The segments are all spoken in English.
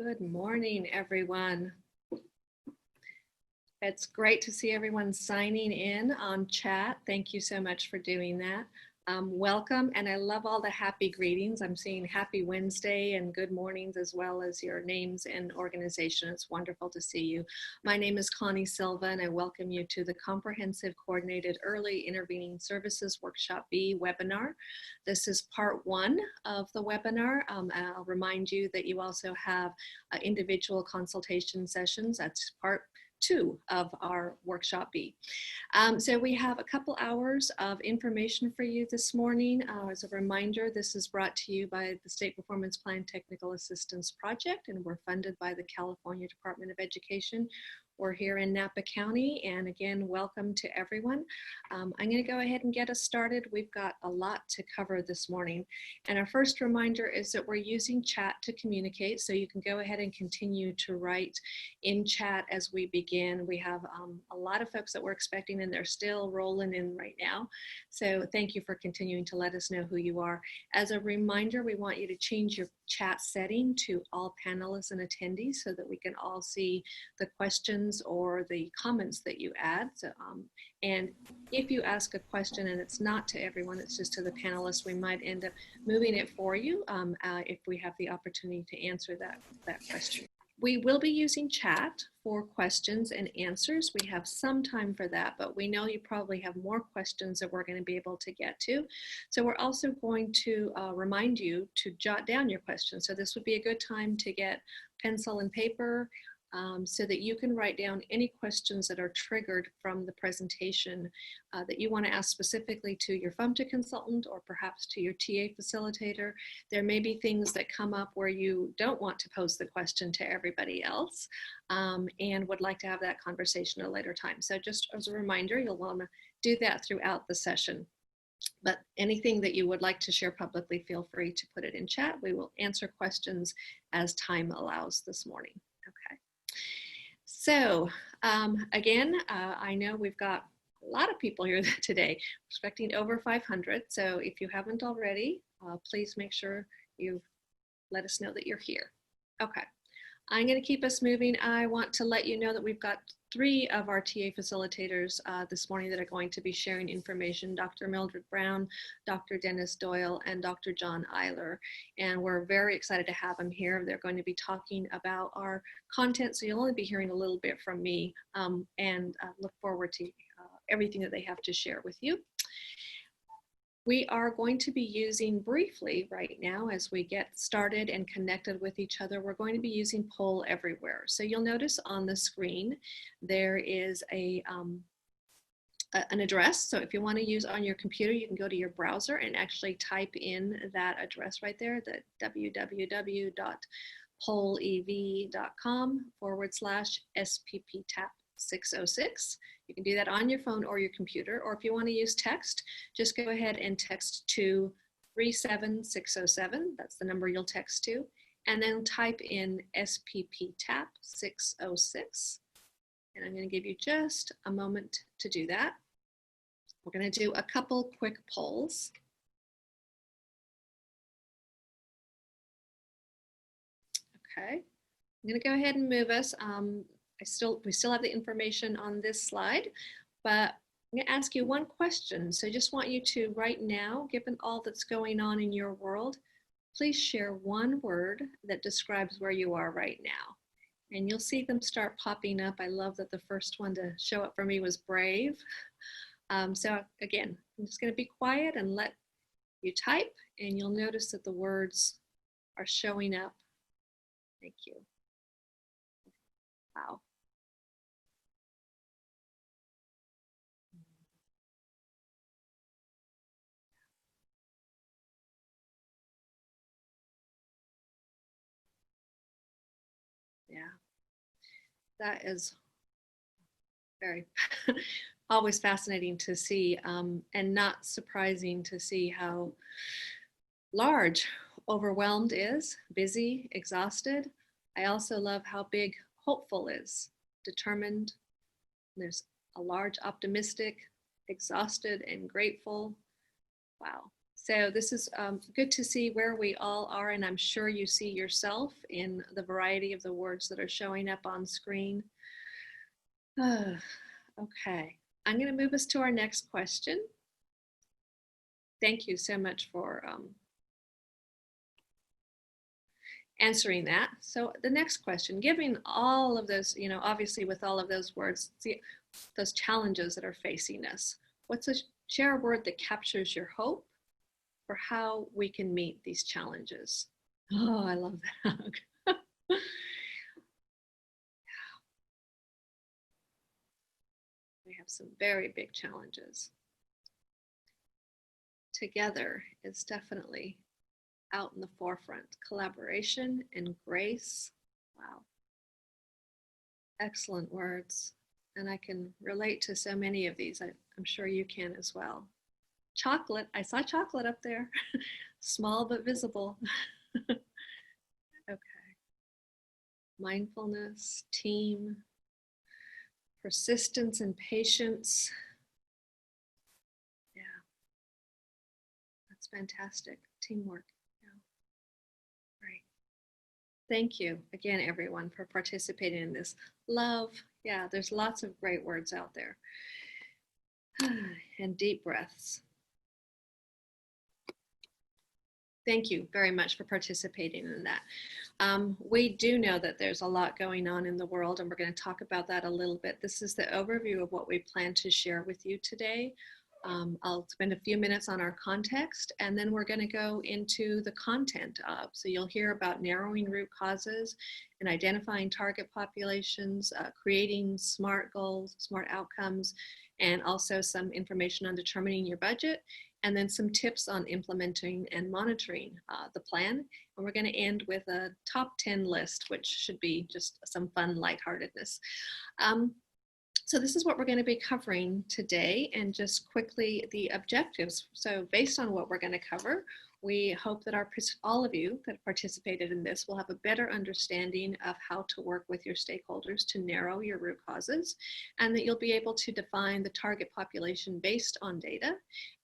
Good morning, everyone. It's great to see everyone signing in on chat. Thank you so much for doing that. Welcome, and I love all the happy greetings. I'm seeing happy Wednesday and good mornings as well as your names and organization. It's wonderful to see you. My name is Connie Silva, and I welcome you to the Comprehensive Coordinated Early Intervening Services Workshop B webinar. This is part one of the webinar. I'll remind you that you also have individual consultation sessions. That's part two of our workshop B. So we have a couple hours of information for you this morning. As a reminder, this is brought to you by the State Performance Plan Technical Assistance Project, and we're funded by the California Department of Education. We're here in Napa County, and again, welcome to everyone. I'm going to go ahead and get us started. We've got a lot to cover this morning, and our first reminder is that we're using chat to communicate, so you can go ahead and continue to write in chat as we begin. We have a lot of folks that we're expecting, and they're still rolling in right now, so thank you for continuing to let us know who you are. As a reminder, we want you to change your chat setting to all panelists and attendees so that we can all see the questions or the comments that you add. So, and if you ask a question and it's not to everyone, it's just to the panelists, we might end up moving it for you if we have the opportunity to answer that question. We will be using chat for questions and answers. We have some time for that, but we know you probably have more questions that we're going to be able to get to. So we're also going to remind you to jot down your questions. So this would be a good time to get pencil and paper so that you can write down any questions that are triggered from the presentation that you want to ask specifically to your FMTA consultant or perhaps to your TA facilitator. There may be things that come up where you don't want to pose the question to everybody else and would like to have that conversation at a later time. So just as a reminder, you'll want to do that throughout the session. But anything that you would like to share publicly, feel free to put it in chat. We will answer questions as time allows this morning. Okay. So again, I know we've got a lot of people here today, we're expecting over 500. So if you haven't already, please make sure you let us know that you're here. Okay, I'm going to keep us moving. I want to let you know that we've got 3 of our TA facilitators this morning that are going to be sharing information, Dr. Mildred Browne, Dr. Dennis Doyle, and Dr. Jon Eyler. And we're very excited to have them here. They're going to be talking about our content, so you'll only be hearing a little bit from me and look forward to everything that they have to share with you. We are going to be using briefly right now as we get started and connected with each other, we're going to be using Poll Everywhere. So you'll notice on the screen, there is an address. So if you want to use on your computer, you can go to your browser and actually type in that address right there, the www.pollev.com/SPP-TAP 606. You can do that on your phone or your computer, or if you want to use text, just go ahead and text to 37607. That's the number you'll text to, and then type in SPP-TAP 606. And I'm going to give you just a moment to do that. We're going to do a couple quick polls. Okay, I'm going to go ahead and move us. We still have the information on this slide, but I'm going to ask you one question. So I just want you to right now, given all that's going on in your world, please share one word that describes where you are right now. And you'll see them start popping up. I love that the first one to show up for me was brave. So again, I'm just going to be quiet and let you type, and you'll notice that the words are showing up. Thank you. Wow. Yeah, that is very always fascinating to see and not surprising to see how large overwhelmed is, busy, exhausted. I also love how big hopeful is, determined. There's a large optimistic, exhausted, and grateful. Wow. So this is good to see where we all are, and I'm sure you see yourself in the variety of the words that are showing up on screen. Okay, I'm going to move us to our next question. Thank you so much for answering that. So the next question, given all of those, obviously with all of those words, those challenges that are facing us, share a word that captures your hope for how we can meet these challenges? Oh, I love that hug. We have some very big challenges. Together is definitely out in the forefront. Collaboration and grace. Wow. Excellent words. And I can relate to so many of these. I'm sure you can as well. Chocolate. I saw chocolate up there. Small but visible. Okay. Mindfulness, team, persistence and patience. Yeah. That's fantastic. Teamwork. Right. Thank you again, everyone, for participating in this. Love. Yeah, there's lots of great words out there. And deep breaths. Thank you very much for participating in that. We do know that there's a lot going on in the world, and we're going to talk about that a little bit. This is the overview of what we plan to share with you today. I'll spend a few minutes on our context, and then we're going to go into the content of. So you'll hear about narrowing root causes and identifying target populations, creating SMART goals, SMART outcomes, and also some information on determining your budget, and then some tips on implementing and monitoring the plan. And we're going to end with a top 10 list, which should be just some fun lightheartedness. So this is what we're going to be covering today, and just quickly the objectives. So based on what we're going to cover, we hope that all of you that participated in this will have a better understanding of how to work with your stakeholders to narrow your root causes, and that you'll be able to define the target population based on data,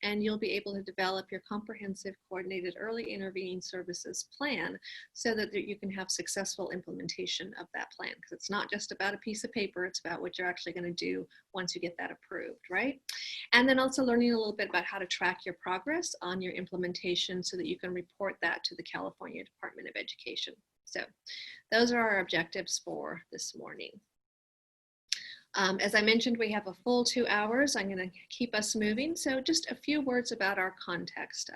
and you'll be able to develop your comprehensive coordinated early intervening services plan so that you can have successful implementation of that plan, because it's not just about a piece of paper, it's about what you're actually going to do once you get that approved, right? And then also learning a little bit about how to track your progress on your implementation so that you can report that to the California Department of Education. So those are our objectives for this morning. As I mentioned, we have a full 2 hours. I'm going to keep us moving. So just a few words about our context.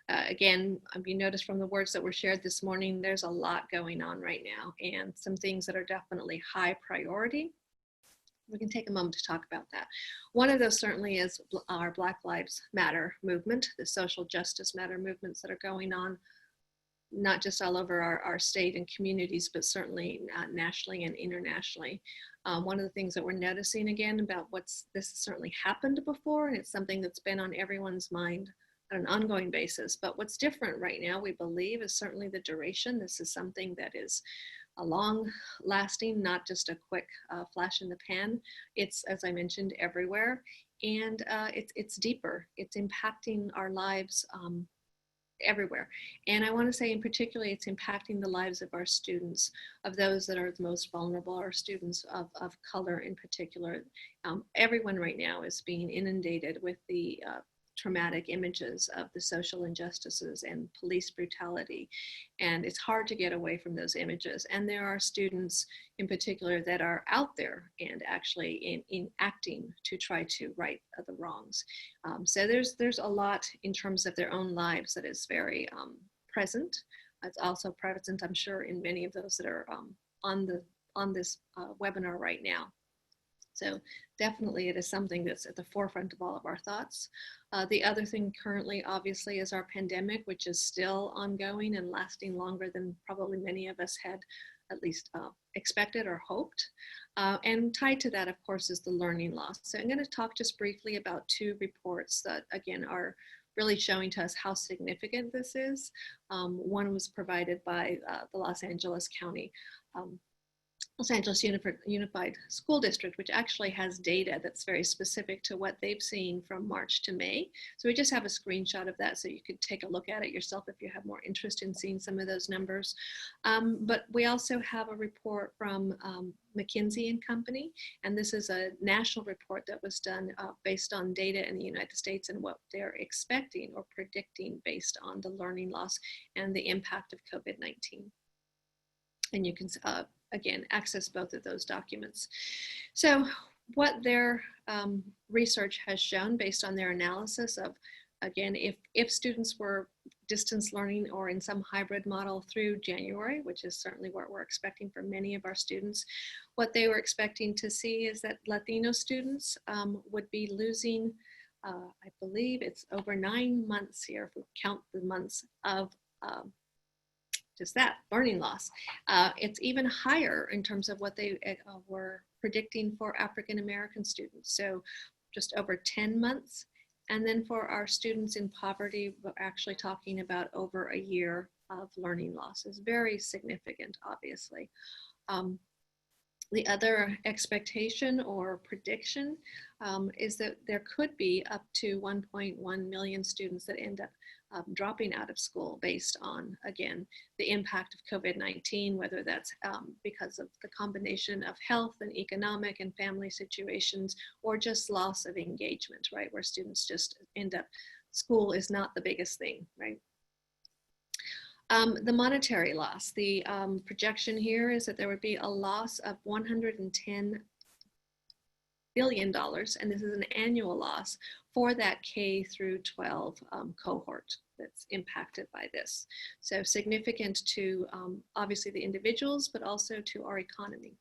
Again, you noticed from the words that were shared this morning, there's a lot going on right now, and some things that are definitely high priority. We can take a moment to talk about that. One of those certainly is our Black Lives Matter movement, the social justice matter movements that are going on, not just all over our state and communities, but certainly nationally and internationally. One of the things that we're noticing again about this has certainly happened before, and it's something that's been on everyone's mind on an ongoing basis. But what's different right now, we believe, is certainly the duration. This is something that is a long lasting, not just a quick flash in the pan. It's, as I mentioned, everywhere. And it's deeper. It's impacting our lives everywhere. And I want to say in particular, it's impacting the lives of our students, of those that are the most vulnerable, our students of color in particular. Everyone right now is being inundated with the traumatic images of the social injustices and police brutality. And it's hard to get away from those images. And there are students in particular that are out there and actually in acting to try to right the wrongs. So there's a lot in terms of their own lives that is very present. It's also present, I'm sure, in many of those that are on this webinar right now. So definitely it is something that's at the forefront of all of our thoughts. The other thing currently, obviously, is our pandemic, which is still ongoing and lasting longer than probably many of us had at least expected or hoped. And tied to that, of course, is the learning loss. So I'm going to talk just briefly about 2 reports that, again, are really showing to us how significant this is. One was provided by the Los Angeles County Los Angeles Unified School District, which actually has data that's very specific to what they've seen from March to May. So we just have a screenshot of that so you could take a look at it yourself if you have more interest in seeing some of those numbers. But we also have a report from McKinsey & Company, and this is a national report that was done based on data in the United States and what they're expecting or predicting based on the learning loss and the impact of COVID-19. And you can, again, access both of those documents. So what their research has shown based on their analysis of, again, if students were distance learning or in some hybrid model through January, which is certainly what we're expecting for many of our students, what they were expecting to see is that Latino students would be losing, I believe it's over 9 months here, if we count the months of just that learning loss. It's even higher in terms of what they were predicting for African American students. So just over 10 months. And then for our students in poverty, we're actually talking about over a year of learning loss. Is very significant, obviously. The other expectation or prediction is that there could be up to 1.1 million students that end up dropping out of school based on, again, the impact of COVID-19, whether that's because of the combination of health and economic and family situations, or just loss of engagement, right? Where students just end up, school is not the biggest thing, right? The monetary loss, the projection here is that there would be a loss of $110 billion, and this is an annual loss for that K through 12 cohort that's impacted by this. So significant to obviously the individuals, but also to our economy.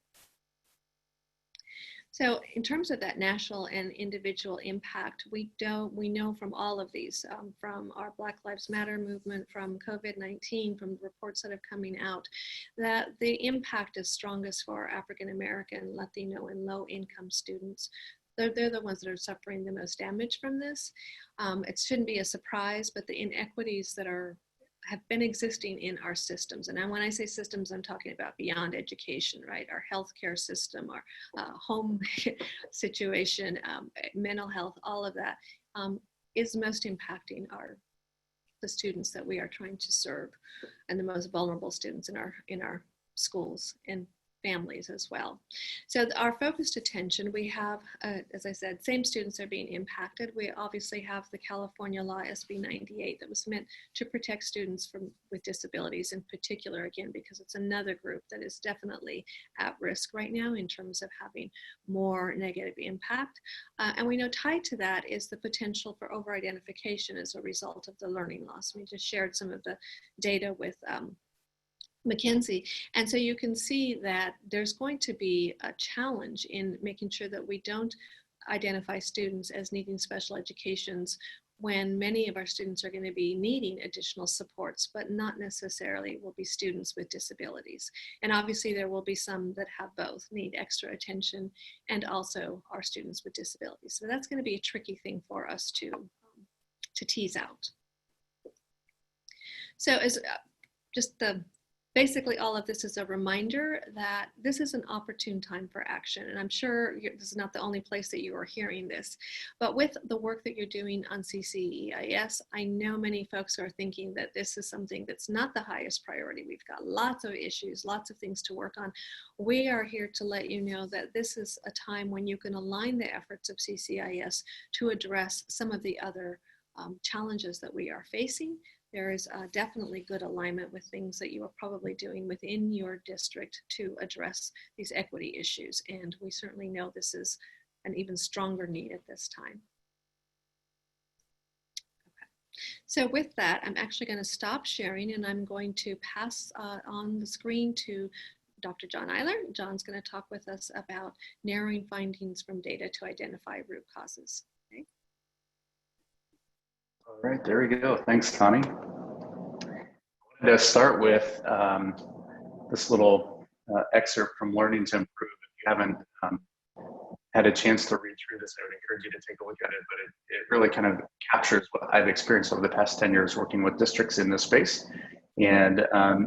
So in terms of that national and individual impact, we know from all of these, from our Black Lives Matter movement, from COVID-19, from reports that are coming out, that the impact is strongest for African American, Latino, and low-income students. They're the ones that are suffering the most damage from this. It shouldn't be a surprise, but the inequities that have been existing in our systems. And when I say systems, I'm talking about beyond education, right? Our healthcare system, our home situation, mental health, all of that is most impacting the students that we are trying to serve, and the most vulnerable students in our schools and families as well. So our focused attention, we have, as I said, same students are being impacted. We obviously have the California law SB 98 that was meant to protect students with disabilities in particular, again, because it's another group that is definitely at risk right now in terms of having more negative impact. And we know tied to that is the potential for over-identification as a result of the learning loss. We just shared some of the data with McKinsey. And so you can see that there's going to be a challenge in making sure that we don't identify students as needing special educations when many of our students are going to be needing additional supports, but not necessarily will be students with disabilities. And obviously there will be some that have both, need extra attention, and also are students with disabilities. So that's going to be a tricky thing for us to tease out. So as basically, all of this is a reminder that this is an opportune time for action. And I'm sure this is not the only place that you are hearing this, but with the work that you're doing on CCEIS, I know many folks are thinking that this is something that's not the highest priority. We've got lots of issues, lots of things to work on. We are here to let you know that this is a time when you can align the efforts of CCEIS to address some of the other challenges that we are facing. There is definitely good alignment with things that you are probably doing within your district to address these equity issues. And we certainly know this is an even stronger need at this time. Okay. So with that, I'm actually going to stop sharing, and I'm going to pass on the screen to Dr. Jon Eyler. John's going to talk with us about narrowing findings from data to identify root causes. Okay. All right, there we go. Thanks, Connie. I wanted to start with this little excerpt from Learning to Improve. If you haven't had a chance to read through this, I would encourage you to take a look at it, but it really kind of captures what I've experienced over the past 10 years working with districts in this space. And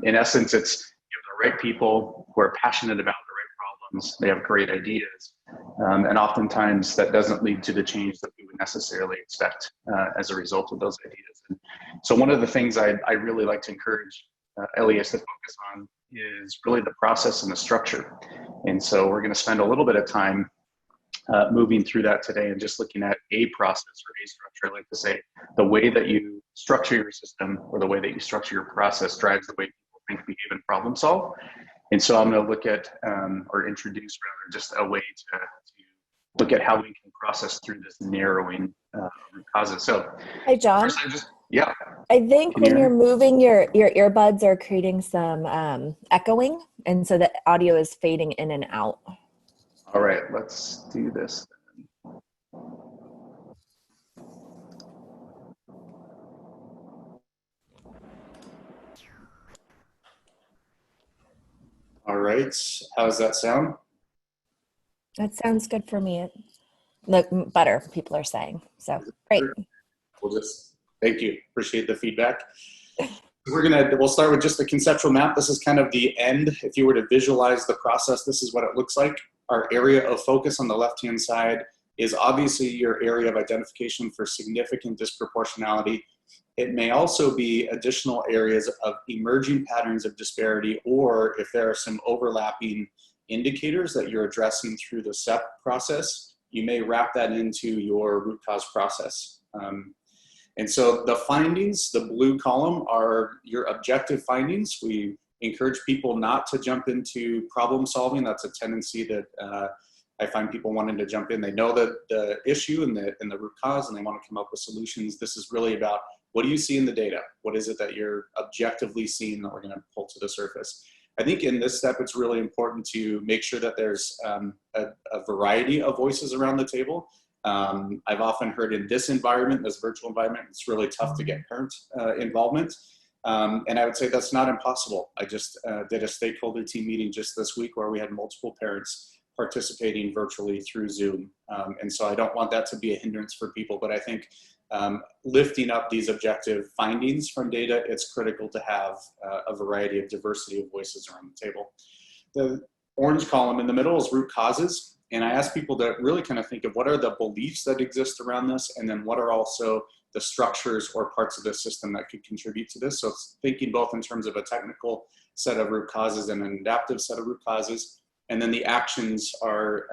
in essence, it's the right people who are passionate about the right problems. They have great ideas. And oftentimes that doesn't lead to the change that we would necessarily expect as a result of those ideas. And so one of the things I really like to encourage LES to focus on is really the process and the structure. And so we're going to spend a little bit of time moving through that today and just looking at a process or a structure. I like to say the way that you structure your system or the way that you structure your process drives the way people think, behave, and problem solve. And so I'm going to look at or introduce rather just a way to look at how we can process through this narrowing root causes. So, hey, John. Yeah. I think when you're moving your earbuds are creating some echoing, and so the audio is fading in and out. All right, let's do this. All right, how does that sound? That sounds good for me. Look, better, people are saying. So great. Thank you. Appreciate the feedback. We'll start with just the conceptual map. This is kind of the end. If you were to visualize the process, this is what it looks like. Our area of focus on the left-hand side is obviously your area of identification for significant disproportionality. It may also be additional areas of emerging patterns of disparity, or if there are some overlapping indicators that you're addressing through the SEP process, you may wrap that into your root cause process. And so the findings, the blue column, are your objective findings. We encourage people not to jump into problem solving. That's a tendency that I find people wanting to jump in. They know the issue and the root cause, and they want to come up with solutions. This is really about, what do you see in the data? What is it that you're objectively seeing that we're going to pull to the surface? I think in this step, it's really important to make sure that there's a variety of voices around the table. I've often heard in this environment, this virtual environment, it's really tough to get parent involvement. And I would say that's not impossible. I just did a stakeholder team meeting just this week where we had multiple parents participating virtually through Zoom. And so I don't want that to be a hindrance for people, but I think lifting up these objective findings from data, it's critical to have a variety of diversity of voices around the table. The orange column in the middle is root causes. And I ask people to really kind of think of what are the beliefs that exist around this, and then what are also the structures or parts of the system that could contribute to this. So it's thinking both in terms of a technical set of root causes and an adaptive set of root causes. And then the actions are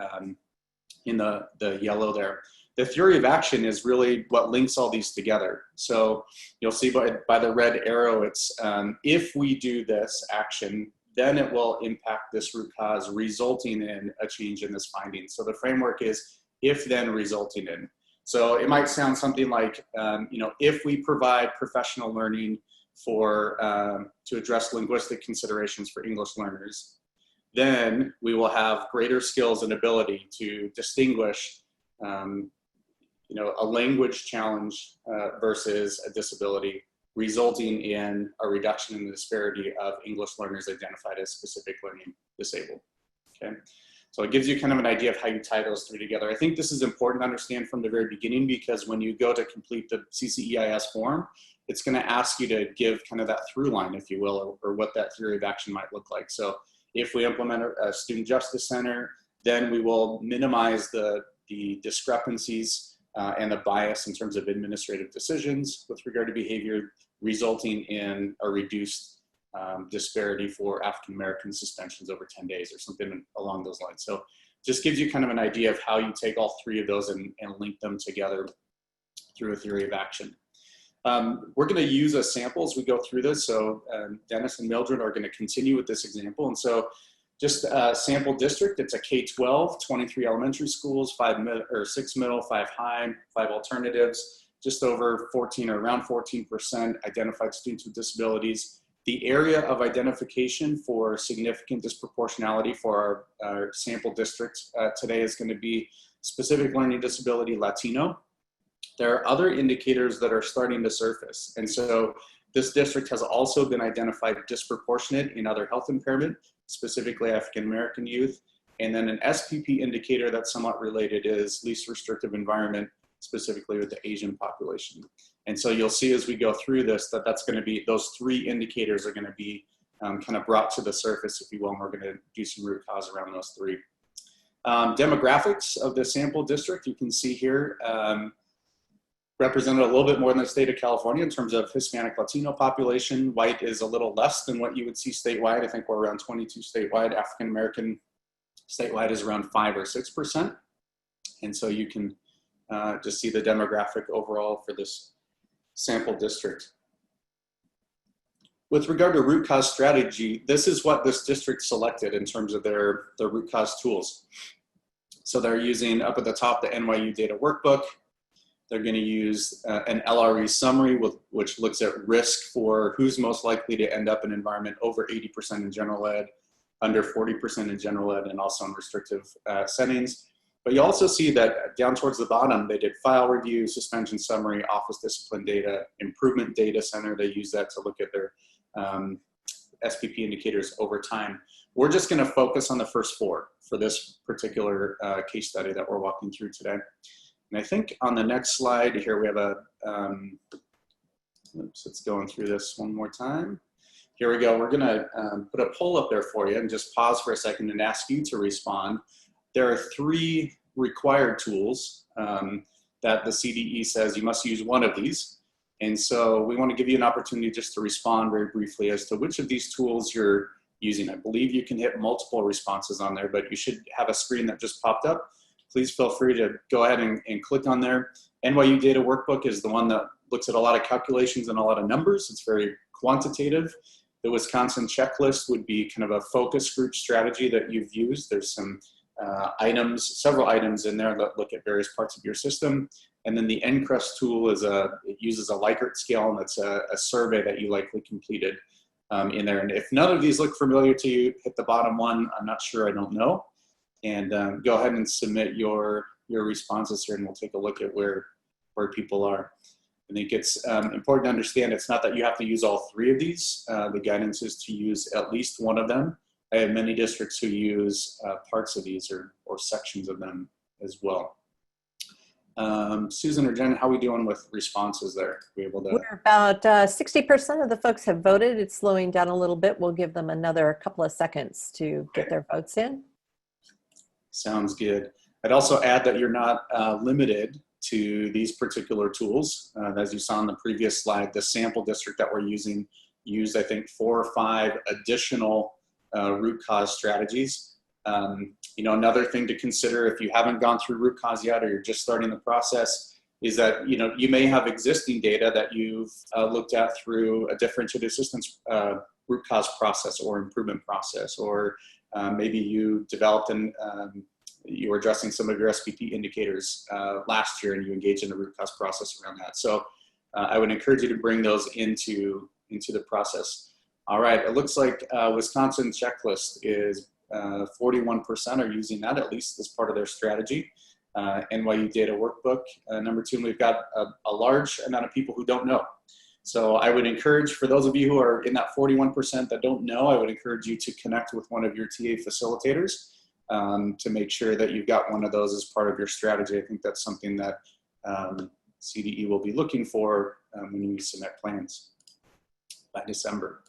in the yellow there. The theory of action is really what links all these together. So you'll see by the red arrow, it's if we do this action, then it will impact this root cause, resulting in a change in this finding. So the framework is if then resulting in. So it might sound something like, if we provide professional learning for to address linguistic considerations for English learners, then we will have greater skills and ability to distinguish a language challenge versus a disability, resulting in a reduction in the disparity of English learners identified as specific learning disabled. Okay, so it gives you kind of an idea of how you tie those three together. I think this is important to understand from the very beginning, because when you go to complete the CCEIS form, it's going to ask you to give kind of that through line, if you will, or what that theory of action might look like. So if we implement a student justice center, then we will minimize the discrepancies and the bias in terms of administrative decisions with regard to behavior, resulting in a reduced disparity for African-American suspensions over 10 days or something along those lines. So just gives you kind of an idea of how you take all three of those and link them together through a theory of action. We're going to use a sample as we go through this. So Dennis and Mildred are going to continue with this example. And so just a sample district, it's a K-12, 23 elementary schools, 6 middle, 5 high, 5 alternatives, just over 14 or around 14% identified students with disabilities. The area of identification for significant disproportionality for our sample district today is going to be specific learning disability Latino. There are other indicators that are starting to surface. And so this district has also been identified disproportionate in other health impairment, specifically African-American youth. And then an SPP indicator that's somewhat related is least restrictive environment, specifically with the Asian population. And so you'll see as we go through this, that's going to be, those three indicators are going to be kind of brought to the surface, if you will, and we're going to do some root cause around those three. Demographics of the sample district, you can see here, represented a little bit more than the state of California in terms of Hispanic Latino population. White is a little less than what you would see statewide. I think we're around 22 statewide. African American statewide is around 5 or 6%. And so you can just see the demographic overall for this sample district. With regard to root cause strategy, this is what this district selected in terms of their root cause tools. So they're using up at the top the NYU data workbook. They're going to use an LRE summary, which looks at risk for who's most likely to end up in an environment over 80% in general ed, under 40% in general ed, and also in restrictive settings. But you also see that down towards the bottom, they did file review, suspension summary, office discipline data, improvement data center. They use that to look at their SPP indicators over time. We're just going to focus on the first 4 for this particular case study that we're walking through today. And I think on the next slide here, we have a, oops, it's going through this one more time. Here we go. We're going to put a poll up there for you and just pause for a second and ask you to respond. There are 3 required tools that the CDE says you must use one of these. And so we want to give you an opportunity just to respond very briefly as to which of these tools you're using. I believe you can hit multiple responses on there, but you should have a screen that just popped up. Please feel free to go ahead and click on there. NYU Data Workbook is the one that looks at a lot of calculations and a lot of numbers. It's very quantitative. The Wisconsin checklist would be kind of a focus group strategy that you've used. There's some items, several items in there that look at various parts of your system. And then the NCREST tool is it uses a Likert scale, and it's a survey that you likely completed in there. And if none of these look familiar to you, hit the bottom one. I'm not sure, I don't know. And go ahead and submit your responses here, and we'll take a look at where people are. I think it's important to understand it's not that you have to use all 3 of these. The guidance is to use at least one of them. I have many districts who use parts of these or sections of them as well. Susan or Jen, how are we doing with responses there? We able to? We're about 60% of the folks have voted. It's slowing down a little bit. We'll give them another couple of seconds to get their votes in. Sounds good. I'd also add that you're not limited to these particular tools. As you saw on the previous slide, the sample district that we're using used, I think, 4 or 5 additional root cause strategies. You know, another thing to consider if you haven't gone through root cause yet, or you're just starting the process, is that, you know, you may have existing data that you've looked at through a differentiated assistance root cause process or improvement process, or maybe you developed and you were addressing some of your SPP indicators last year and you engaged in the root cause process around that. So I would encourage you to bring those into the process. All right, it looks like Wisconsin checklist is 41% are using that, at least as part of their strategy. NYU data workbook, number 2, and we've got a large amount of people who don't know. So I would encourage, for those of you who are in that 41% that don't know, I would encourage you to connect with one of your TA facilitators to make sure that you've got one of those as part of your strategy. I think that's something that CDE will be looking for when you submit plans by December.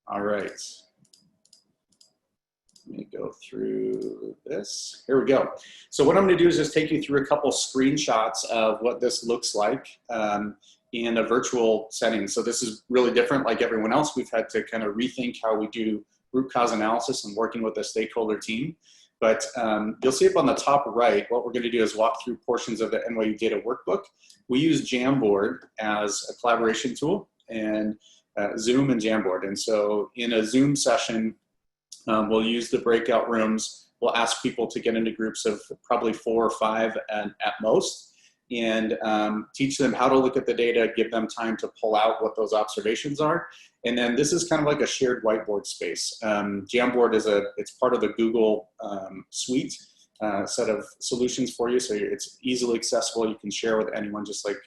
All right. Let me go through this. Here we go. So what I'm going to do is just take you through a couple screenshots of what this looks like in a virtual setting. So this is really different. Like everyone else, we've had to kind of rethink how we do root cause analysis and working with a stakeholder team. But you'll see up on the top right, what we're going to do is walk through portions of the NYU data workbook. We use Jamboard as a collaboration tool, and Zoom and Jamboard. And so in a Zoom session, we'll use the breakout rooms. We'll ask people to get into groups of probably 4 or 5 at most, and teach them how to look at the data, give them time to pull out what those observations are. And then this is kind of like a shared whiteboard space. Jamboard is it's part of the Google suite set of solutions for you, so it's easily accessible. You can share with anyone, just like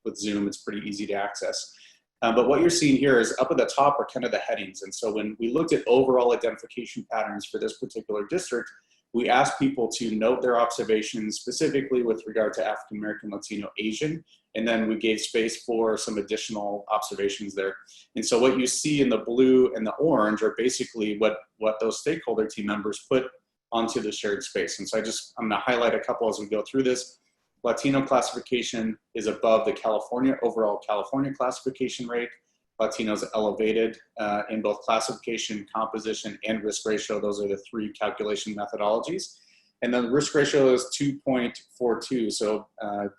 with Zoom, it's pretty easy to access. But what you're seeing here is up at the top are kind of the headings. And so when we looked at overall identification patterns for this particular district, we asked people to note their observations specifically with regard to African American, Latino, Asian, and then we gave space for some additional observations there. And so what you see in the blue and the orange are basically what those stakeholder team members put onto the shared space. And so I'm gonna highlight a couple as we go through this. Latino classification is above the overall California classification rate. Latinos elevated in both classification, composition, and risk ratio. Those are the 3 calculation methodologies. And then the risk ratio is 2.42, so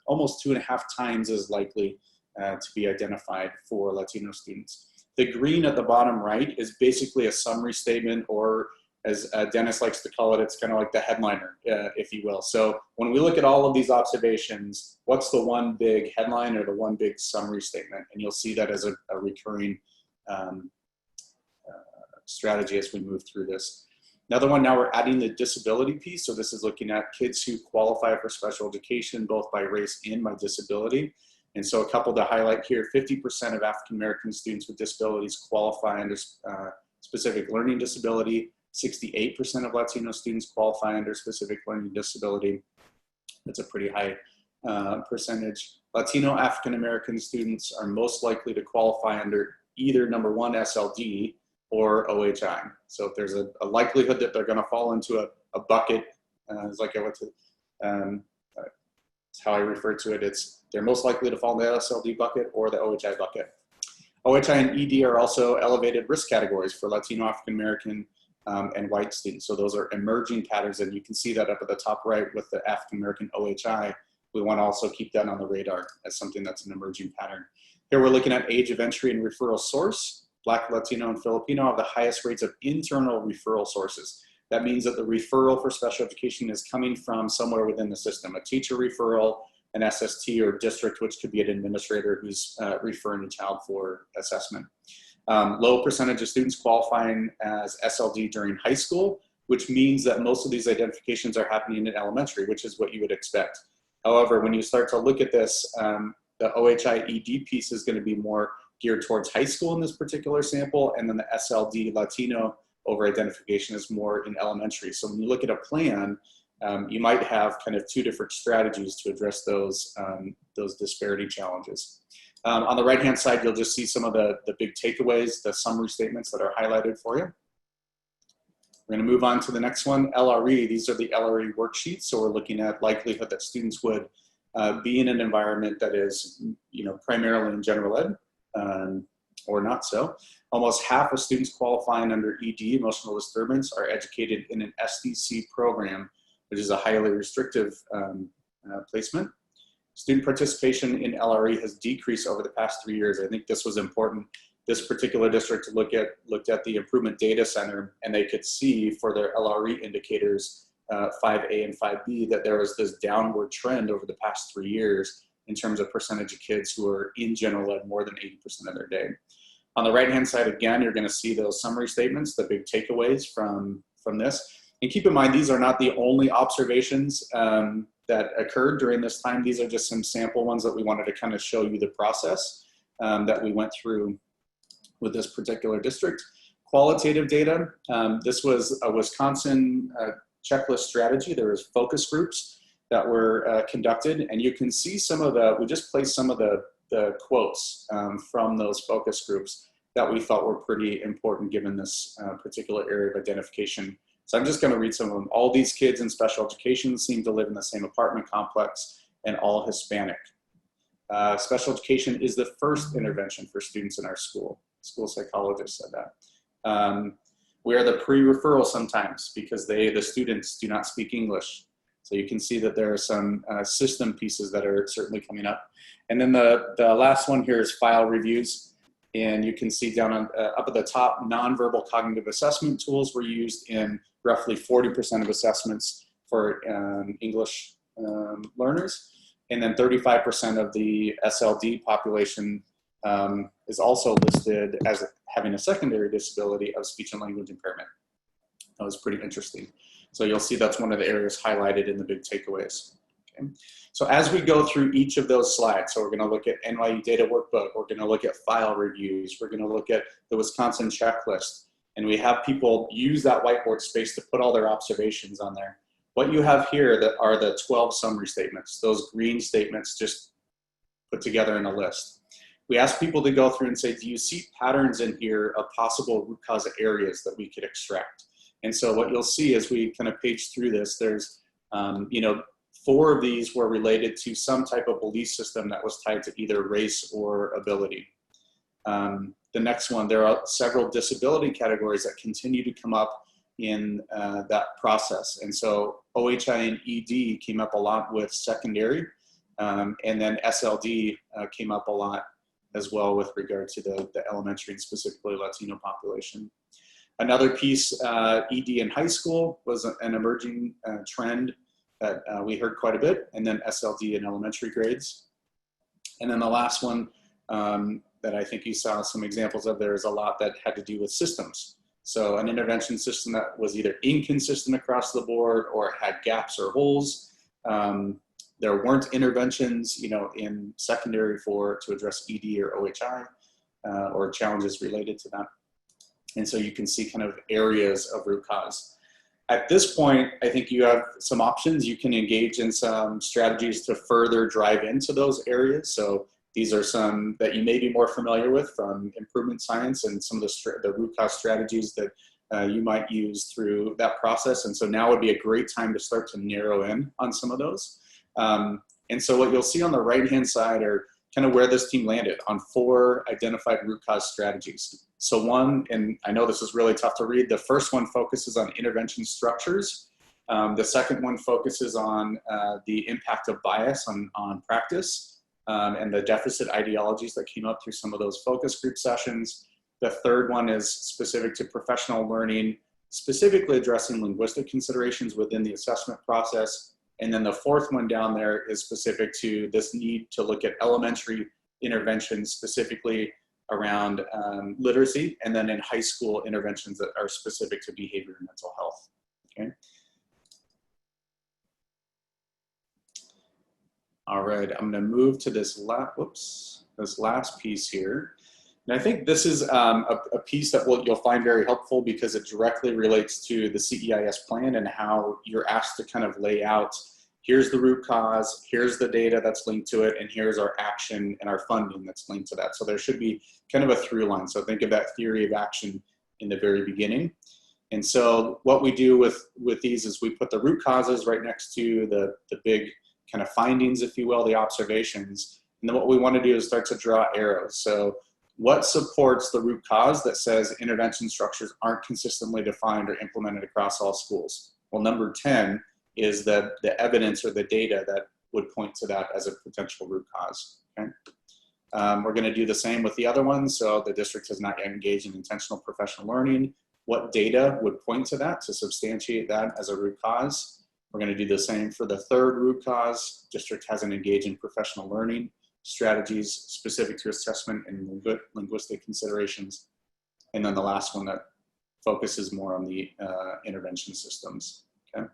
almost 2.5 times as likely to be identified for Latino students. The green at the bottom right is basically a summary statement, or as Dennis likes to call it, it's kind of like the headliner, if you will. So when we look at all of these observations, what's the one big headline or the one big summary statement? And you'll see that as a recurring strategy as we move through this. Another one, now we're adding the disability piece. So this is looking at kids who qualify for special education, both by race and by disability. And so a couple to highlight here, 50% of African-American students with disabilities qualify under specific learning disability. 68% of Latino students qualify under specific learning disability. That's a pretty high percentage. Latino African-American students are most likely to qualify under either number 1, SLD, or OHI. So if there's a likelihood that they're gonna fall into a bucket, it's like I went to, it's how I refer to it, they're most likely to fall in the SLD bucket or the OHI bucket. OHI and ED are also elevated risk categories for Latino African-American and white students. So those are emerging patterns, and you can see that up at the top right with the African-American OHI. We want to also keep that on the radar as something that's an emerging pattern. Here we're looking at age of entry and referral source. Black, Latino, and Filipino have the highest rates of internal referral sources. That means that the referral for special education is coming from somewhere within the system, a teacher referral, an SST, or district, which could be an administrator who's referring a child for assessment. Low percentage of students qualifying as SLD during high school, which means that most of these identifications are happening in elementary, which is what you would expect. However, when you start to look at this, the OHI ED piece is going to be more geared towards high school in this particular sample, and then the SLD Latino over identification is more in elementary. So when you look at a plan, you might have kind of 2 different strategies to address those disparity challenges. On the right-hand side, you'll just see some of the big takeaways, the summary statements that are highlighted for you. We're going to move on to the next one, LRE. These are the LRE worksheets. So we're looking at likelihood that students would be in an environment that is, primarily in general ed, or not so. Almost half of students qualifying under ED, emotional disturbance, are educated in an SDC program, which is a highly restrictive placement. Student participation in LRE has decreased over the past 3 years. I think this was important. This particular district looked at the Improvement Data Center, and they could see for their LRE indicators, 5A and 5B, that there was this downward trend over the past 3 years in terms of percentage of kids who are in general ed more than 80% of their day. On the right-hand side, again, you're going to see those summary statements, the big takeaways from this. And keep in mind, these are not the only observations that occurred during this time. These are just some sample ones that we wanted to kind of show you the process that we went through with this particular district. Qualitative data, this was a Wisconsin checklist strategy. There was focus groups that were conducted, and you can see some of we just placed some of the quotes from those focus groups that we thought were pretty important given this particular area of identification. So I'm just going to read some of them. All these kids in special education seem to live in the same apartment complex and all Hispanic. Special education is the first intervention for students in our school. School psychologist said that. We are the pre-referral sometimes because the students do not speak English. So you can see that there are some system pieces that are certainly coming up. And then the last one here is file reviews. And you can see down up at the top, nonverbal cognitive assessment tools were used in roughly 40% of assessments for English learners. And then 35% of the SLD population is also listed as having a secondary disability of speech and language impairment. That was pretty interesting. So you'll see that's one of the areas highlighted in the big takeaways. Okay. So as we go through each of those slides, so we're going to look at NYU data workbook, we're going to look at file reviews, we're going to look at the Wisconsin checklist, and we have people use that whiteboard space to put all their observations on there. What you have here that are the 12 summary statements, those green statements just put together in a list. We ask people to go through and say, do you see patterns in here of possible root cause areas that we could extract? And so what you'll see as we kind of page through this, there's, 4 of these were related to some type of belief system that was tied to either race or ability. The next one, there are several disability categories that continue to come up in that process. And so OHI and ED came up a lot with secondary, and then SLD came up a lot as well with regard to the elementary and specifically Latino population. Another piece, ED in high school was an emerging trend that we heard quite a bit, and then SLD in elementary grades. And then the last one that I think you saw some examples of there is a lot that had to do with systems. So an intervention system that was either inconsistent across the board or had gaps or holes. There weren't interventions, in secondary to address ED or OHI or challenges related to that. And so you can see kind of areas of root cause. At this point, I think you have some options. You can engage in some strategies to further drive into those areas. So these are some that you may be more familiar with from improvement science and some of the root cause strategies that you might use through that process. And so now would be a great time to start to narrow in on some of those. And so what you'll see on the right-hand side are kind of where this team landed on 4 identified root cause strategies. So one, and I know this is really tough to read, the first one focuses on intervention structures. The second one focuses on the impact of bias on practice and the deficit ideologies that came up through some of those focus group sessions. The third one is specific to professional learning, specifically addressing linguistic considerations within the assessment process. And then the fourth one down there is specific to this need to look at elementary interventions, specifically around literacy, and then in high school interventions that are specific to behavior and mental health, okay? All right, I'm gonna move to this last piece here. And I think this is a piece that you'll find very helpful because it directly relates to the CEIS plan and how you're asked to kind of lay out, here's the root cause, here's the data that's linked to it, and here's our action and our funding that's linked to that. So there should be kind of a through line. So think of that theory of action in the very beginning. And so what we do with these is we put the root causes right next to the big kind of findings, if you will, the observations. And then what we want to do is start to draw arrows. So what supports the root cause that says intervention structures aren't consistently defined or implemented across all schools? Well, number 10 is the evidence or the data that would point to that as a potential root cause, okay? We're gonna do the same with the other ones. So the district has not yet engaged in intentional professional learning. What data would point to that, to substantiate that as a root cause? We're gonna do the same for the third root cause. District hasn't engaged in professional learning strategies specific to assessment and linguistic considerations. And then the last one that focuses more on the intervention systems, okay?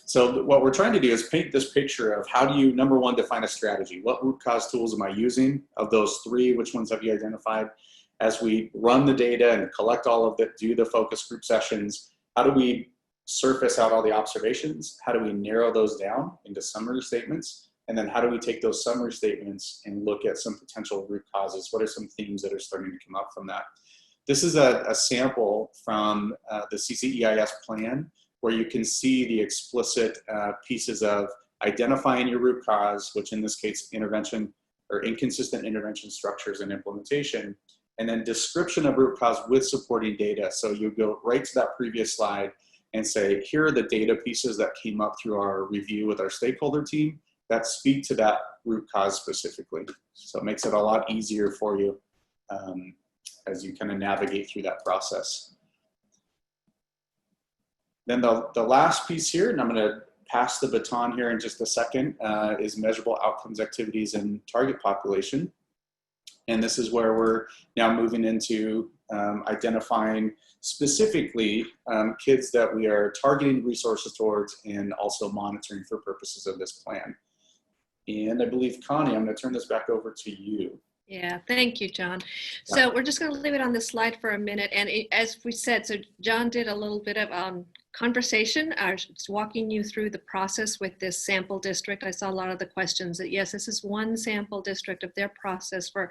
So what we're trying to do is paint this picture of how do you, number one, define a strategy. What root cause tools am I using? Of those 3, which ones have you identified? As we run the data and collect all of it, do the focus group sessions, how do we surface out all the observations? How do we narrow those down into summary statements? And then how do we take those summary statements and look at some potential root causes? What are some themes that are starting to come up from that? This is a sample from the CCEIS plan, where you can see the explicit pieces of identifying your root cause, which in this case, intervention or inconsistent intervention structures and implementation, and then description of root cause with supporting data. So you go right to that previous slide and say, here are the data pieces that came up through our review with our stakeholder team that speak to that root cause specifically. So it makes it a lot easier for you as you kind of navigate through that process. Then the last piece here, and I'm going to pass the baton here in just a second, is measurable outcomes activities and target population. And this is where we're now moving into identifying specifically kids that we are targeting resources towards and also monitoring for purposes of this plan. And I believe, Connie, I'm going to turn this back over to you. Yeah, thank you, Jon. So we're just going to leave it on this slide for a minute. And as we said, so Jon did a little bit of conversation, walking you through the process with this sample district. I saw a lot of the questions that, yes, this is one sample district of their process for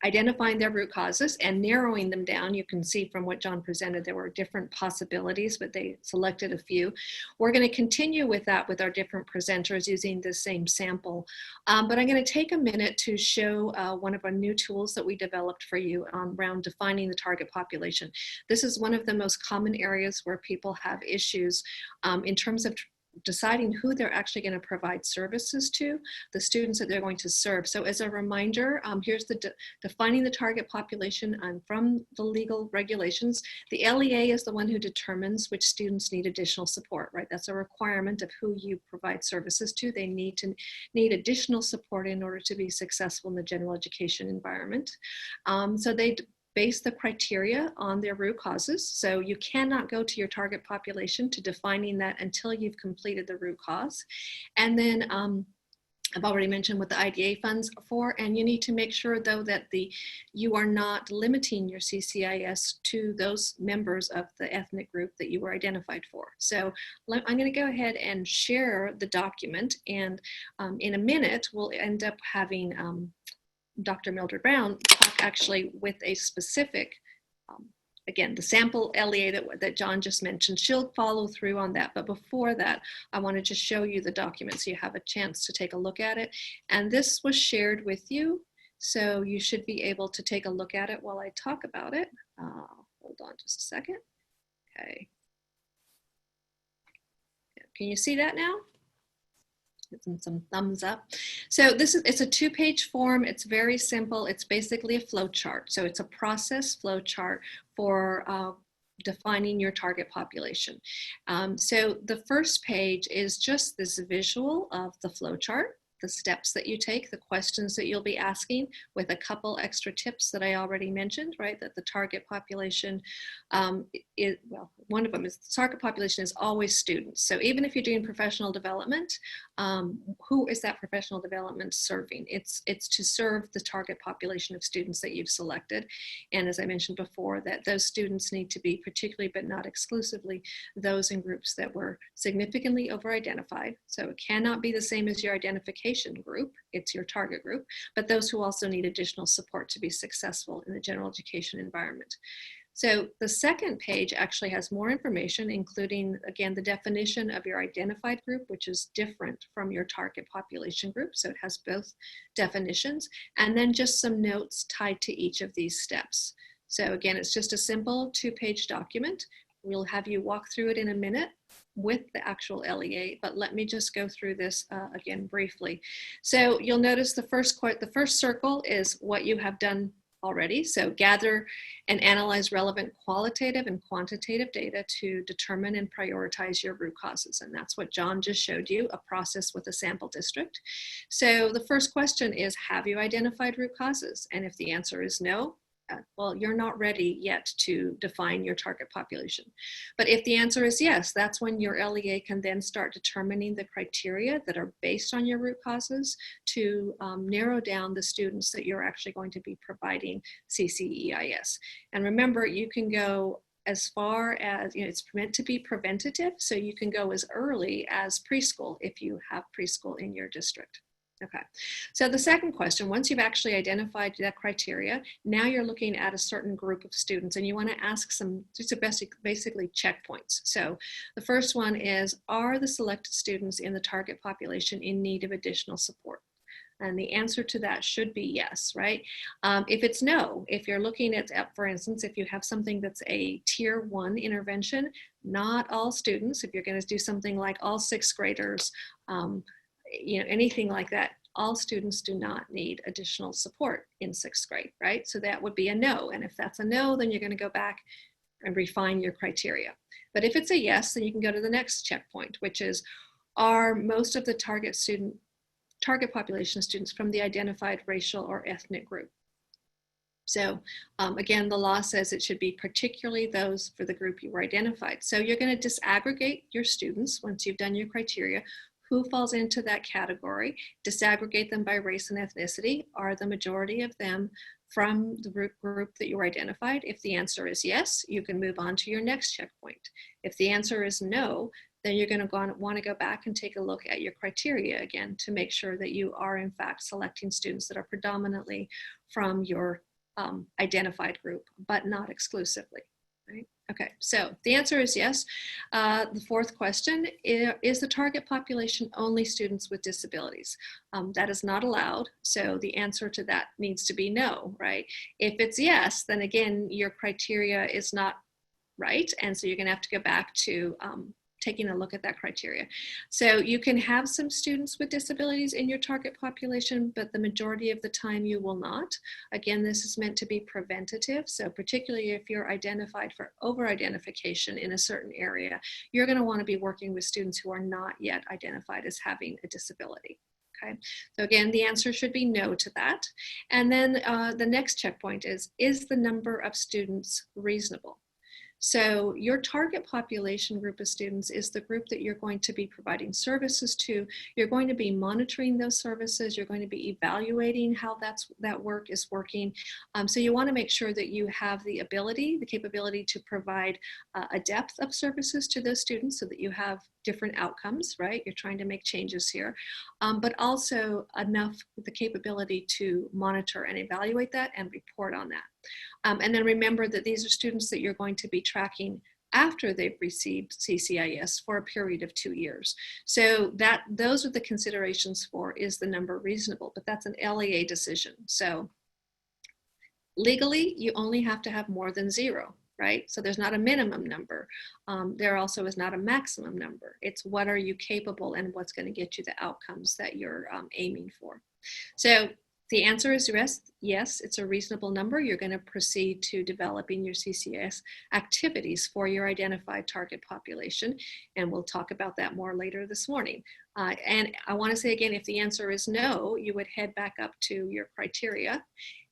identifying their root causes and narrowing them down. You can see from what Jon presented, there were different possibilities, but they selected a few. We're going to continue with that with our different presenters using the same sample. But I'm going to take a minute to show one of our new tools that we developed for you around defining the target population. This is one of the most common areas where people have issues in terms of deciding who they're actually going to provide services to, the students that they're going to serve. So as a reminder, here's the defining the target population from the legal regulations. The LEA is the one who determines which students need additional support, right? That's a requirement of who you provide services to. They need additional support in order to be successful in the general education environment. So they base the criteria on their root causes. So you cannot go to your target population to defining that until you've completed the root cause. And then I've already mentioned what the IDA funds are for, and you need to make sure though that you are not limiting your CCEIS to those members of the ethnic group that you were identified for. So I'm going to go ahead and share the document, and in a minute we'll end up having Dr. Mildred Browne talk actually with a specific, again, the sample LEA that Jon just mentioned. She'll follow through on that. But before that, I want to just show you the document so you have a chance to take a look at it. And this was shared with you, so you should be able to take a look at it while I talk about it. Hold on just a second. Okay. Can you see that now? Get some thumbs up. So it's a 2-page form. It's very simple. It's basically a flow chart. So it's a process flow chart for defining your target population. So the first page is just this visual of the flow chart, the steps that you take, the questions that you'll be asking, with a couple extra tips that I already mentioned, right? That the target population one of them is the target population is always students. So even if you're doing professional development, who is that professional development serving? It's to serve the target population of students that you've selected. And as I mentioned before, that those students need to be particularly, but not exclusively, those in groups that were significantly over-identified. So it cannot be the same as your identification group, it's your target group, but those who also need additional support to be successful in the general education environment. So the second page actually has more information, including, again, the definition of your identified group, which is different from your target population group. So it has both definitions, and then just some notes tied to each of these steps. So again, it's just a simple 2-page document. We'll have you walk through it in a minute with the actual LEA, but let me just go through this again briefly. So you'll notice the first circle is what you have done already. So gather and analyze relevant qualitative and quantitative data to determine and prioritize your root causes. And that's what Jon just showed you, a process with a sample district. So the first question is, have you identified root causes? And if the answer is no, well, you're not ready yet to define your target population. But if the answer is yes, that's when your LEA can then start determining the criteria that are based on your root causes to narrow down the students that you're actually going to be providing CCEIS. And remember, you can go as far as, it's meant to be preventative, so you can go as early as preschool if you have preschool in your district. Okay, so the second question, once you've actually identified that criteria, now you're looking at a certain group of students and you want to ask some, just basically checkpoints. So the first one is, are the selected students in the target population in need of additional support? And the answer to that should be yes, right? If it's no, if you're looking at, for instance, if you have something that's a tier 1 intervention, not all students, if you're going to do something like all 6th graders, anything like that, all students do not need additional support in 6th grade, right? So that would be a no. And if that's a no, then you're going to go back and refine your criteria. But if it's a yes, then you can go to the next checkpoint, which is, are most of the target population students from the identified racial or ethnic group? So again, the law says it should be particularly those for the group you were identified. So you're going to disaggregate your students once you've done your criteria. Who falls into that category? Disaggregate them by race and ethnicity. Are the majority of them from the group that you identified? If the answer is yes, you can move on to your next checkpoint. If the answer is no, then you're going to want to go back and take a look at your criteria again to make sure that you are in fact selecting students that are predominantly from your identified group, but not exclusively. Right? Okay, so the answer is yes. The fourth question, is the target population only students with disabilities? That is not allowed, so the answer to that needs to be no, right? If it's yes, then again, your criteria is not right, and so you're gonna have to go back to taking a look at that criteria. So you can have some students with disabilities in your target population, but the majority of the time you will not. Again, this is meant to be preventative. So particularly if you're identified for over-identification in a certain area, you're going to want to be working with students who are not yet identified as having a disability. Okay, so again, the answer should be no to that. And then the next checkpoint is the number of students reasonable? So your target population group of students is the group that you're going to be providing services to. You're going to be monitoring those services. You're going to be evaluating how that work is working. So you want to make sure that you have the capability to provide a depth of services to those students so that you have different outcomes, right? You're trying to make changes here, but also enough with the capability to monitor and evaluate that and report on that. And then remember that these are students that you're going to be tracking after they've received CCEIS for a period of 2 years. So those are the considerations for, is the number reasonable? But that's an LEA decision. So legally, you only have to have more than 0, right? So there's not a minimum number. There also is not a maximum number. It's what are you capable and what's going to get you the outcomes that you're aiming for. So the answer is yes, it's a reasonable number. You're going to proceed to developing your CCEIS activities for your identified target population, and we'll talk about that more later this morning. And I want to say again, if the answer is no, you would head back up to your criteria.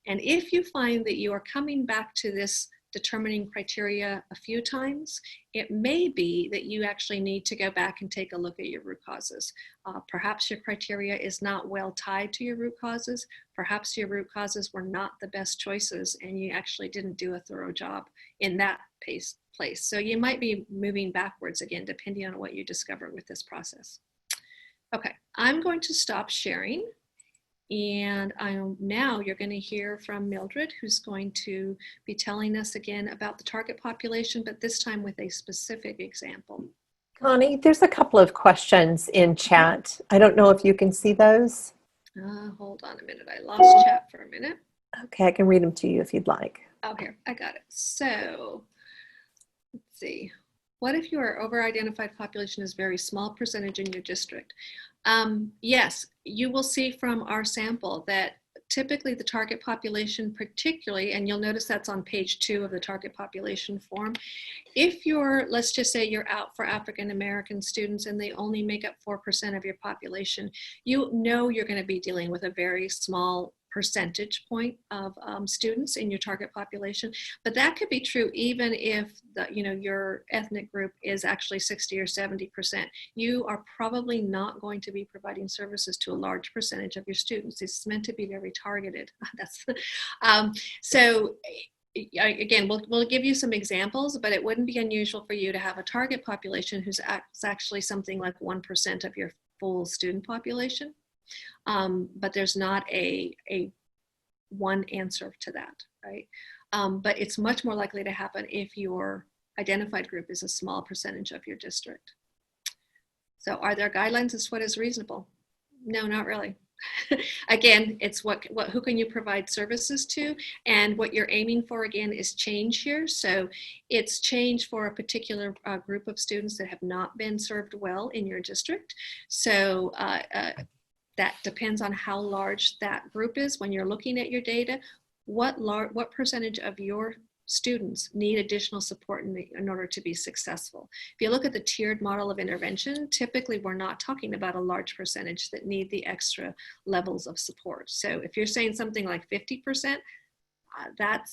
And if you find that you are coming back to this determining criteria a few times, it may be that you actually need to go back and take a look at your root causes. Perhaps your criteria is not well tied to your root causes. Perhaps your root causes were not the best choices and you actually didn't do a thorough job in that place. So you might be moving backwards again, depending on what you discover with this process. Okay, I'm going to stop sharing. And now you're going to hear from Mildred, who's going to be telling us again about the target population, but this time with a specific example. Connie, there's a couple of questions in chat. I don't know if you can see those. Hold on a minute. I lost chat for a minute. Okay, I can read them to you if you'd like. Oh, here, I got it. So let's see. What if your over-identified population is a very small percentage in your district? Yes, you will see from our sample that typically the target population particularly, and you'll notice that's on page 2 of the target population form. If you're, let's just say you're out for African American students and they only make up 4% of your population, you know you're going to be dealing with a very small percentage point of students in your target population, but that could be true even if your ethnic group is actually 60 or 70%. You are probably not going to be providing services to a large percentage of your students. It's meant to be very targeted. So again, we'll give you some examples, but it wouldn't be unusual for you to have a target population who's actually something like 1% of your full student population. But there's not a one answer to that, right? But it's much more likely to happen if your identified group is a small percentage of your district. So are there guidelines as to what is reasonable? No, not really. Again, it's who can you provide services to, and what you're aiming for again is change here. So it's change for a particular group of students that have not been served well in your district. So that depends on how large that group is. When you're looking at your data, what percentage of your students need additional support in order to be successful? If you look at the tiered model of intervention, typically we're not talking about a large percentage that need the extra levels of support. So if you're saying something like 50%, that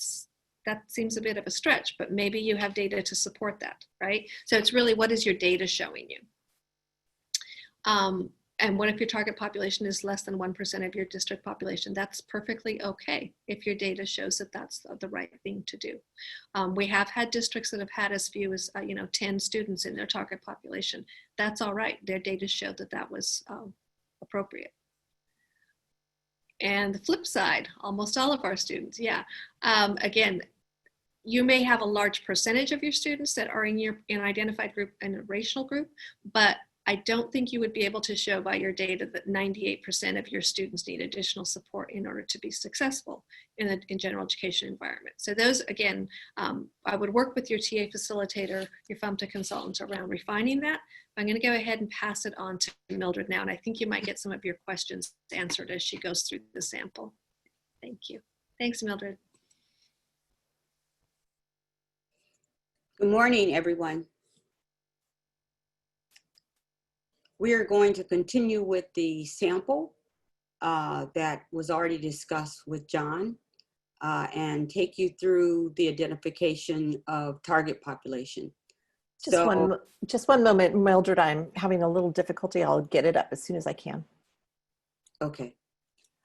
seems a bit of a stretch, but maybe you have data to support that, right? So it's really, what is your data showing you? And what if your target population is less than 1% of your district population? That's perfectly okay if your data shows that that's the right thing to do. We have had districts that have had as few as 10 students in their target population. That's all right. Their data showed that that was appropriate. And the flip side, almost all of our students, yeah. Again, you may have a large percentage of your students that are in an identified group and a racial group, but I don't think you would be able to show by your data that 98% of your students need additional support in order to be successful in a general education environment. So those, again, I would work with your TA facilitator, your FMTA consultants around refining that. I'm going to go ahead and pass it on to Mildred now, and I think you might get some of your questions answered as she goes through the sample. Thank you. Thanks, Mildred. Good morning, everyone. We are going to continue with the sample that was already discussed with Jon and take you through the identification of target population. Just one moment, Mildred. I'm having a little difficulty. I'll get it up as soon as I can. Okay.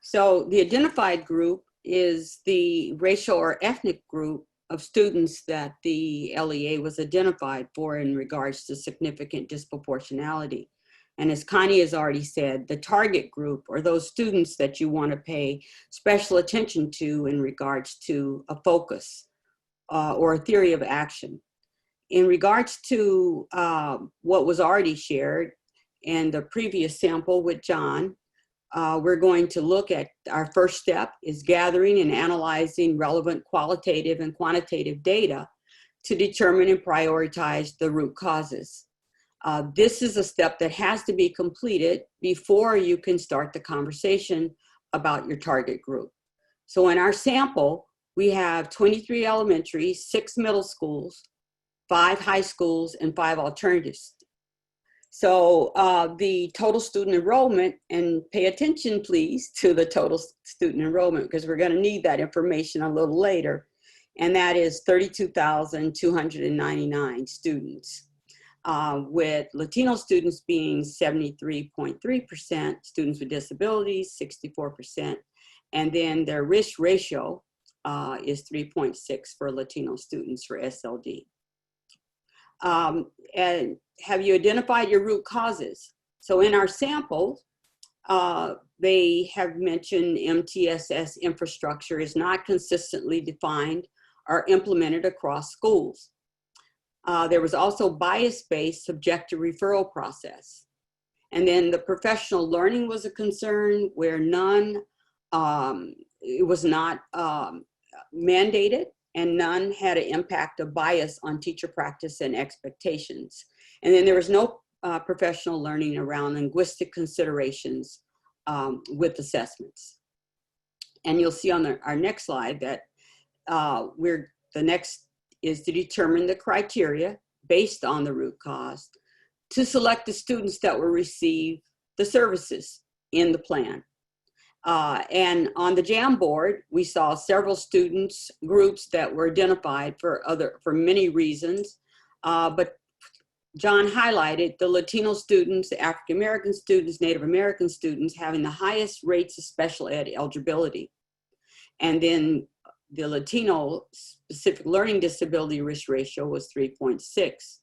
So the identified group is the racial or ethnic group of students that the LEA was identified for in regards to significant disproportionality. And as Connie has already said, the target group are those students that you want to pay special attention to in regards to a focus or a theory of action. In regards to what was already shared in the previous sample with Jon, we're going to look at our first step is gathering and analyzing relevant qualitative and quantitative data to determine and prioritize the root causes. This is a step that has to be completed before you can start the conversation about your target group. So in our sample, we have 23 elementary, 6 middle schools, 5 high schools, and 5 alternatives. So the total student enrollment, and pay attention please to the total student enrollment because we're going to need that information a little later, and that is 32,299 students. With Latino students being 73.3%, students with disabilities 64%, and then their risk ratio is 3.6 for Latino students for SLD. And have you identified your root causes? So in our sample, they have mentioned MTSS infrastructure is not consistently defined or implemented across schools. There was also bias-based subjective referral process. And then the professional learning was a concern where it was not mandated, and none had an impact of bias on teacher practice and expectations. And then there was no professional learning around linguistic considerations with assessments. And you'll see on our next slide that the next is to determine the criteria based on the root cause to select the students that will receive the services in the plan. And on the Jamboard, we saw several students groups that were identified for many reasons, but Jon highlighted the Latino students, the African American students, Native American students having the highest rates of special ed eligibility. And then the Latino specific learning disability risk ratio was 3.6.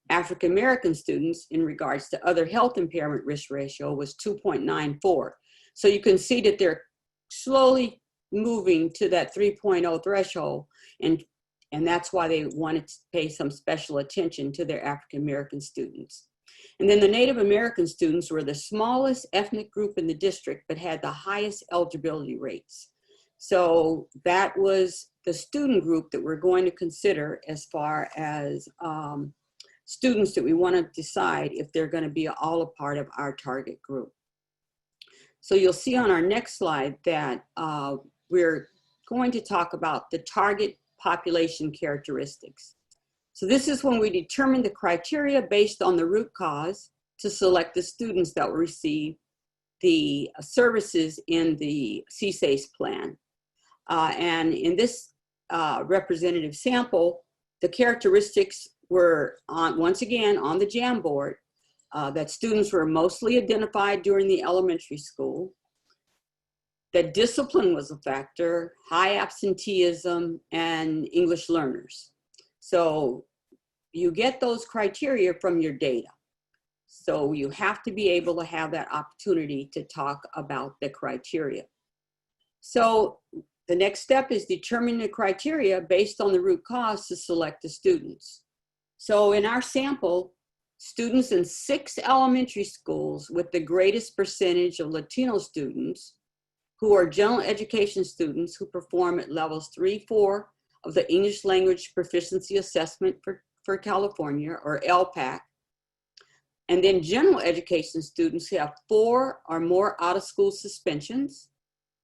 African American students in regards to other health impairment risk ratio was 2.94. So you can see that they're slowly moving to that 3.0 threshold, and that's why they wanted to pay some special attention to their African American students. And then the Native American students were the smallest ethnic group in the district, but had the highest eligibility rates. So that was the student group that we're going to consider as far as students that we want to decide if they're going to be all a part of our target group. So you'll see on our next slide that we're going to talk about the target population characteristics. So this is when we determine the criteria based on the root cause to select the students that will receive the services in the CCEIS plan. And in this representative sample, the characteristics were once again on the Jamboard, that students were mostly identified during the elementary school, that discipline was a factor, high absenteeism, and English learners. So you get those criteria from your data. So you have to be able to have that opportunity to talk about the criteria. So the next step is determining the criteria based on the root cause to select the students. So in our sample, students in 6 elementary schools with the greatest percentage of Latino students who are general education students who perform at levels 3-4 of the English Language Proficiency Assessment for California, or LPAC. And then general education students who have 4 or more out-of-school suspensions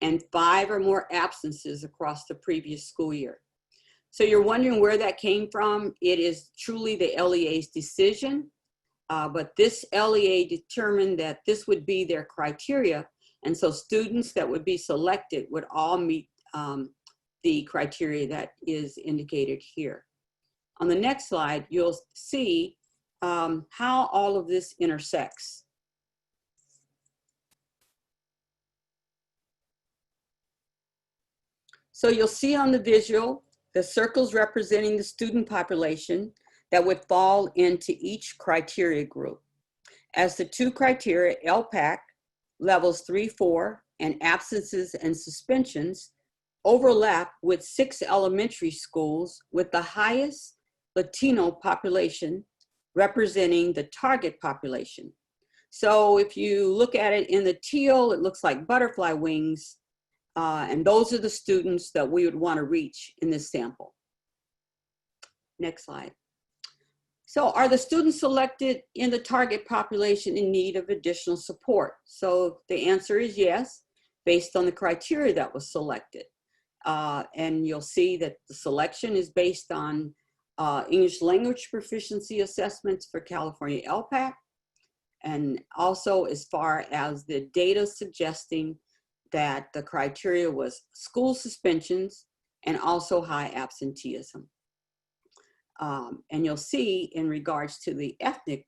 and 5 or more absences across the previous school year. So you're wondering where that came from. It is truly the LEA's decision, but this LEA determined that this would be their criteria. And so students that would be selected would all meet the criteria that is indicated here. On the next slide, you'll see how all of this intersects. So you'll see on the visual, the circles representing the student population that would fall into each criteria group. As the 2 criteria, LPAC, levels 3-4, and absences and suspensions overlap with 6 elementary schools with the highest Latino population representing the target population. So if you look at it in the teal, it looks like butterfly wings, and those are the students that we would want to reach in this sample. Next slide. So are the students selected in the target population in need of additional support? So the answer is yes, based on the criteria that was selected. And you'll see that the selection is based on English language proficiency assessments for California LPAC, and also as far as the data suggesting that the criteria was school suspensions and also high absenteeism. And you'll see in regards to the ethnic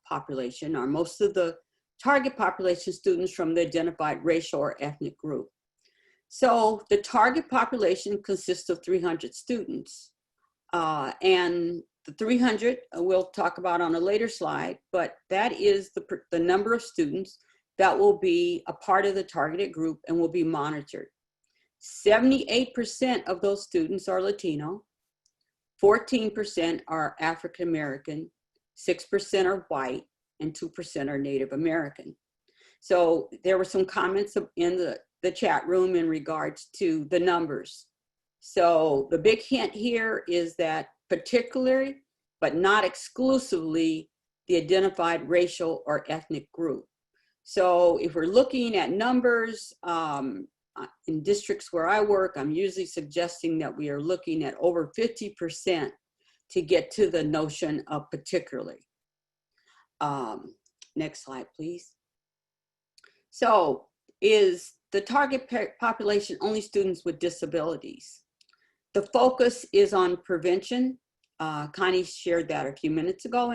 population, are most of the target population students from the identified racial or ethnic group. So the target population consists of 300 students. And the 300 we'll talk about on a later slide, but that is the number of students that will be a part of the targeted group and will be monitored. 78% of those students are Latino, 14% are African American, 6% are white, and 2% are Native American. So there were some comments in the chat room in regards to the numbers. So the big hint here is that particularly, but not exclusively, the identified racial or ethnic group. So if we're looking at numbers, in districts where I work, I'm usually suggesting that we are looking at over 50% to get to the notion of particularly. Next slide, please. So is the target population only students with disabilities? The focus is on prevention. Connie shared that a few minutes ago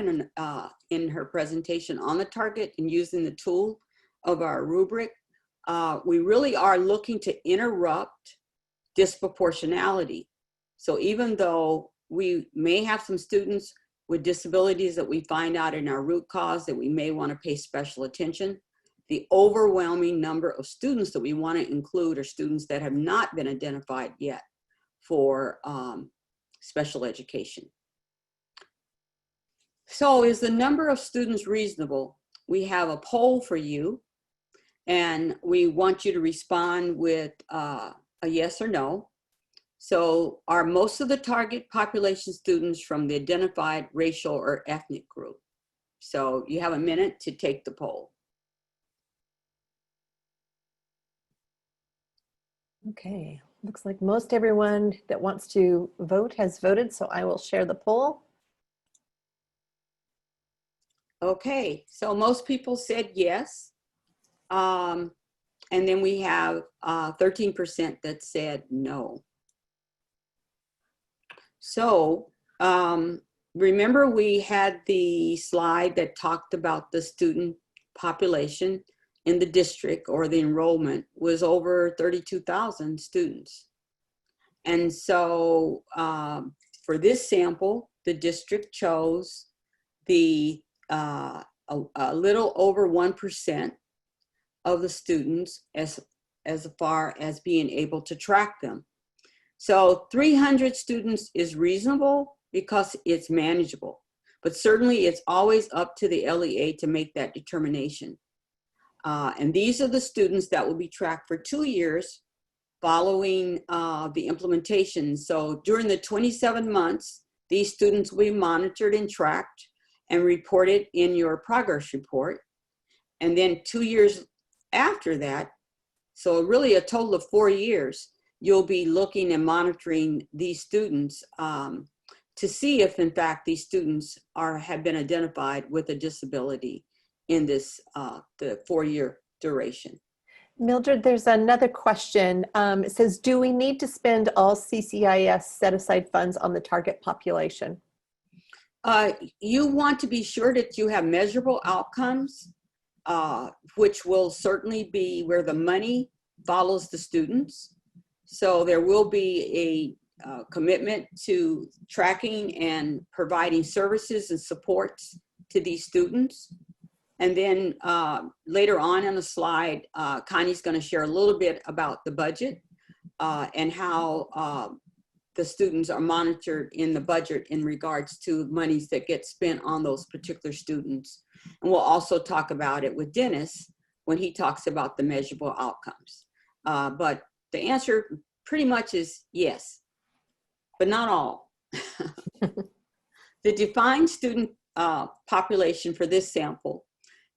in her presentation on the target and using the tool of our rubric. We really are looking to interrupt disproportionality. So even though we may have some students with disabilities that we find out in our root cause that we may want to pay special attention, the overwhelming number of students that we want to include are students that have not been identified yet for special education. So is the number of students reasonable? We have a poll for you, and we want you to respond with a yes or no. So are most of the target population students from the identified racial or ethnic group? So you have a minute to take the poll. Okay, looks like most everyone that wants to vote has voted, so I will share the poll. Okay, so most people said yes. And then we have 13% that said no. So remember we had the slide that talked about the student population in the district, or the enrollment was over 32,000 students. And so for this sample, the district chose the a little over 1% of the students as as far as being able to track them. So 300 students is reasonable because it's manageable, but certainly it's always up to the LEA to make that determination. And these are the students that will be tracked for 2 years following the implementation. So during the 27 months, these students will be monitored and tracked and reported in your progress report. And then 2 years after that, so really a total of 4 years, you'll be looking and monitoring these students to see if in fact these students have been identified with a disability in this the 4-year duration. Mildred, there's another question. It says, do we need to spend all CCEIS set-aside funds on the target population? You want to be sure that you have measurable outcomes, which will certainly be where the money follows the students. So there will be a commitment to tracking and providing services and supports to these students. And then later on in the slide, Connie's going to share a little bit about the budget and how the students are monitored in the budget in regards to monies that get spent on those particular students. And we'll also talk about it with Dennis when he talks about the measurable outcomes. But the answer pretty much is yes, but not all. The defined student population for this sample,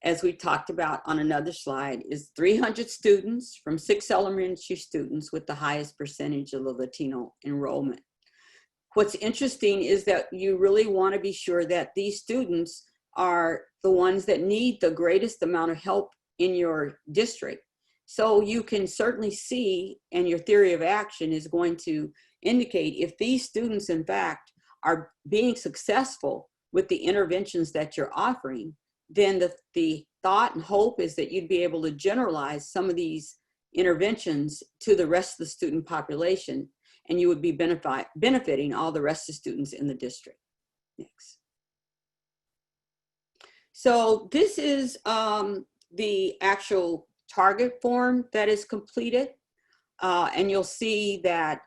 as we talked about on another slide, is 300 students from 6 elementary students with the highest percentage of the Latino enrollment. What's interesting is that you really want to be sure that these students are the ones that need the greatest amount of help in your district. So you can certainly see, and your theory of action is going to indicate if these students in fact are being successful with the interventions that you're offering, then the thought and hope is that you'd be able to generalize some of these interventions to the rest of the student population, and you would be benefiting all the rest of the students in the district. Next. So this is the actual target form that is completed, and you'll see that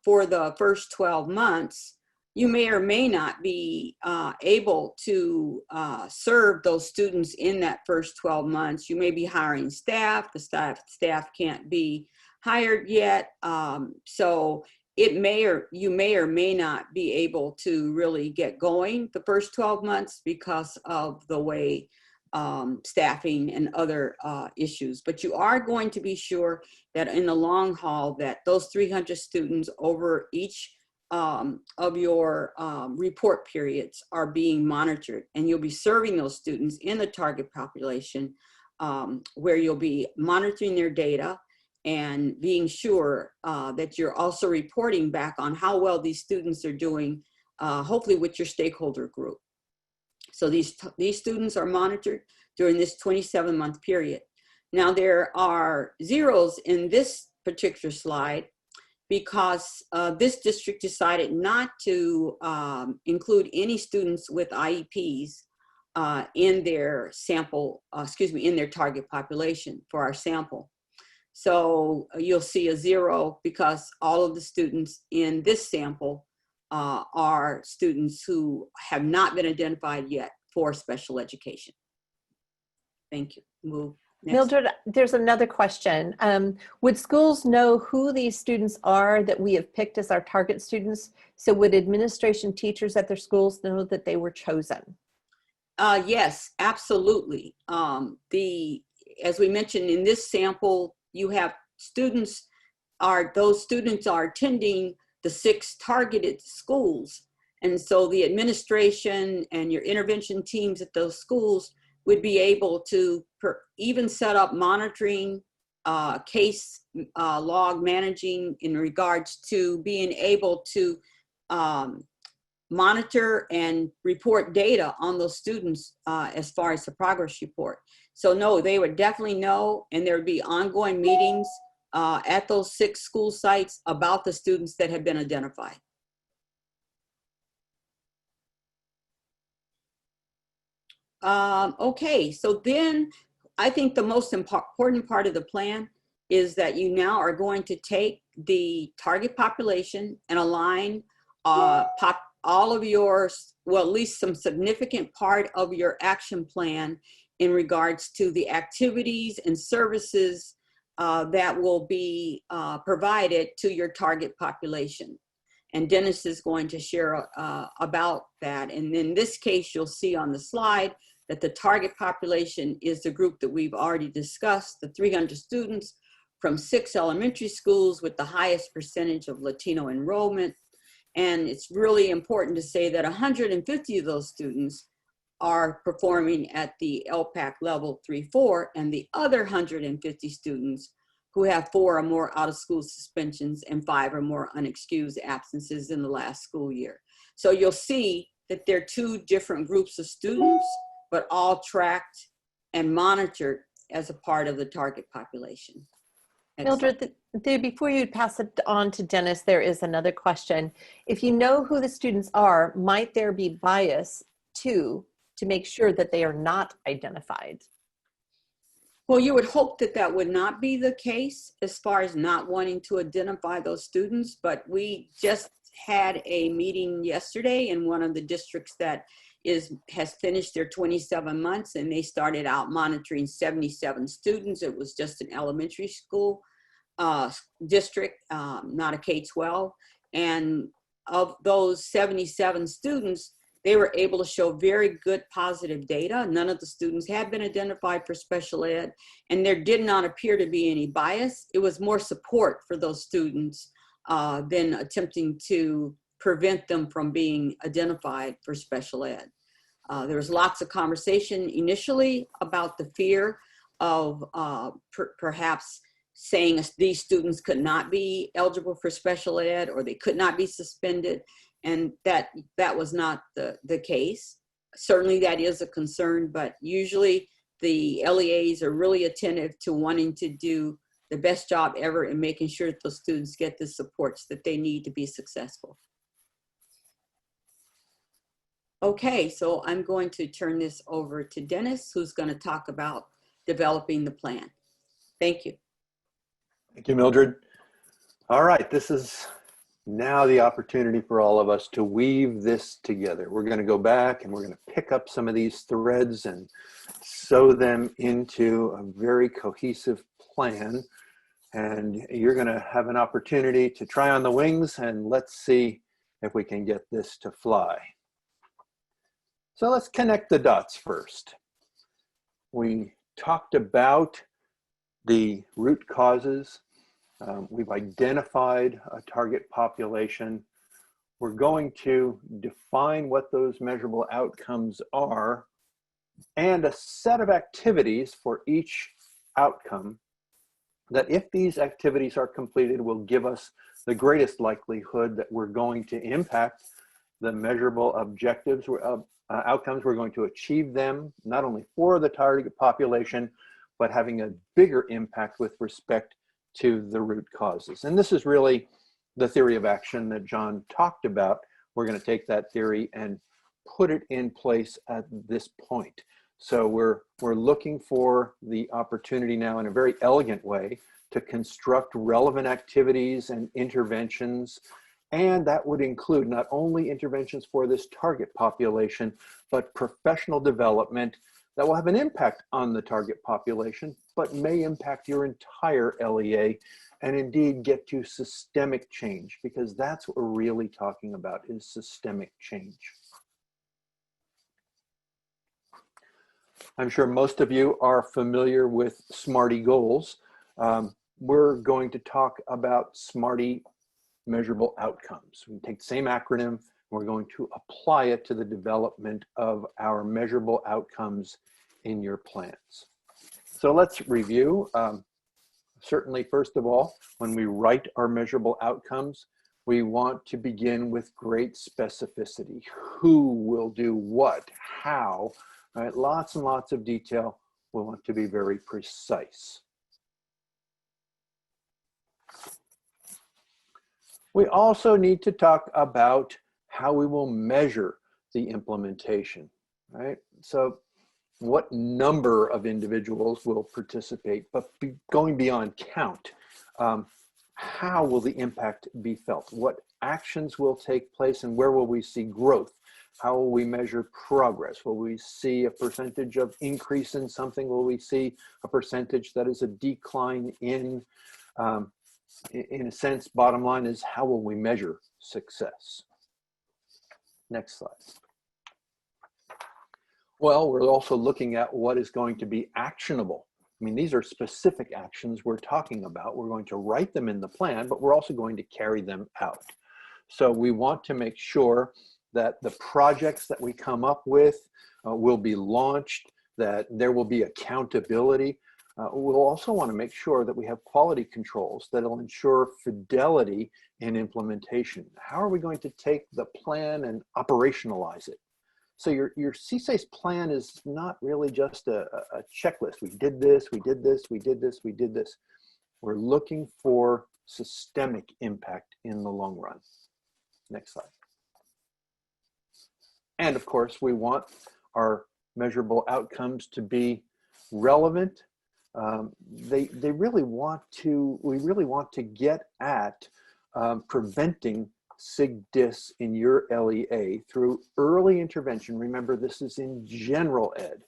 for the first 12 months, you may or may not be able to serve those students in that first 12 months. You may be hiring staff. The staff can't be hired yet. So you may or may not be able to really get going the first 12 months because of the way staffing and other issues. But you are going to be sure that in the long haul that those 300 students over each of your report periods are being monitored, and you'll be serving those students in the target population where you'll be monitoring their data and being sure that you're also reporting back on how well these students are doing, hopefully with your stakeholder group. So these students are monitored during this 27-month period. Now there are zeros in this particular slide because this district decided not to include any students with IEPs in their sample, in their target population for our sample. So you'll see a 0 because all of the students in this sample are students who have not been identified yet for special education. Thank you. Move. Next. Mildred, there's another question. Would schools know who these students are that we have picked as our target students? So would administration teachers at their schools know that they were chosen? Yes, absolutely. As we mentioned in this sample, you have those students are attending the 6 targeted schools. And so the administration and your intervention teams at those schools would be able to even set up monitoring, case log managing in regards to being able to monitor and report data on those students as far as the progress report. So no, they would definitely know, and there would be ongoing meetings at those 6 school sites about the students that have been identified. Okay, so then I think the most important part of the plan is that you now are going to take the target population and align all of your, well, at least some significant part of your action plan in regards to the activities and services that will be provided to your target population. And Dennis is going to share about that. And in this case, you'll see on the slide that the target population is the group that we've already discussed, the 300 students from 6 elementary schools with the highest percentage of Latino enrollment. And it's really important to say that 150 of those students are performing at the LPAC level 3-4, and the other 150 students who have 4 or more out-of-school suspensions and 5 or more unexcused absences in the last school year. So you'll see that they're 2 different groups of students, but all tracked and monitored as a part of the target population. Mildred, before you pass it on to Dennis, there is another question. If you know who the students are, might there be bias to make sure that they are not identified? Well, you would hope that that would not be the case as far as not wanting to identify those students, but we just had a meeting yesterday in one of the districts that has finished their 27 months, and they started out monitoring 77 students. It was just an elementary school district, not a K-12. And of those 77 students, they were able to show very good positive data. None of the students had been identified for special ed, and there did not appear to be any bias. It was more support for those students than attempting to prevent them from being identified for special ed. There was lots of conversation initially about the fear of perhaps saying these students could not be eligible for special ed or they could not be suspended, and that was not the case. Certainly that is a concern, but usually the LEAs are really attentive to wanting to do the best job ever in making sure that those students get the supports that they need to be successful. Okay, so I'm going to turn this over to Dennis, who's going to talk about developing the plan. Thank you. Thank you, Mildred. All right, this is now the opportunity for all of us to weave this together. We're going to go back and we're going to pick up some of these threads and sew them into a very cohesive plan. And you're going to have an opportunity to try on the wings, and let's see if we can get this to fly. So let's connect the dots first. We talked about the root causes. We've identified a target population. We're going to define what those measurable outcomes are and a set of activities for each outcome that, if these activities are completed, will give us the greatest likelihood that we're going to impact the measurable objectives, outcomes. We're going to achieve them not only for the target population, but having a bigger impact with respect to the root causes. And this is really the theory of action that Jon talked about. We're going to take that theory and put it in place at this point. So we're looking for the opportunity now in a very elegant way to construct relevant activities and interventions. And that would include not only interventions for this target population, but professional development that will have an impact on the target population, but may impact your entire LEA and indeed get to systemic change, because that's what we're really talking about, is systemic change. I'm sure most of you are familiar with SMARTE goals. We're going to talk about SMARTE measurable outcomes. We take the same acronym, we're going to apply it to the development of our measurable outcomes in your plans. So let's review. Certainly, first of all, when we write our measurable outcomes, we want to begin with great specificity. Who will do what, how, right? Lots and lots of detail. We want to be very precise. We also need to talk about how we will measure the implementation, right? So what number of individuals will participate, but going beyond count, how will the impact be felt? What actions will take place and where will we see growth? How will we measure progress? Will we see a percentage of increase in something? Will we see a percentage that is a decline in a sense, bottom line is, how will we measure success? Next slide. Well, we're also looking at what is going to be actionable. I mean, these are specific actions we're talking about. We're going to write them in the plan, but we're also going to carry them out. So we want to make sure that the projects that we come up with will be launched, that there will be accountability. We'll also want to make sure that we have quality controls that will ensure fidelity in implementation. How are we going to take the plan and operationalize it? So your CCEIS plan is not really just a checklist. We did this, we did this, we did this, we did this. We're looking for systemic impact in the long run. Next slide. And of course, we want our measurable outcomes to be relevant. We really want to get at preventing SIG-DIS in your LEA through early intervention. Remember, this is in general ed,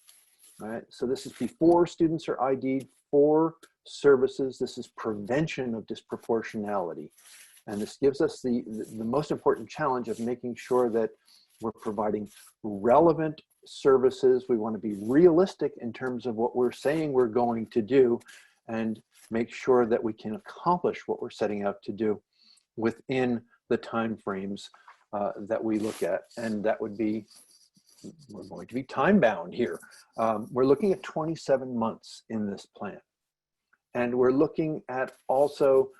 right? So this is before students are ID'd for services. This is prevention of disproportionality. And this gives us the most important challenge of making sure that we're providing relevant services. We want to be realistic in terms of what we're saying we're going to do and make sure that we can accomplish what we're setting out to do within the time frames that we look at. And that would be, we're going to be time bound here. We're looking at 27 months in this plan. And we're looking at also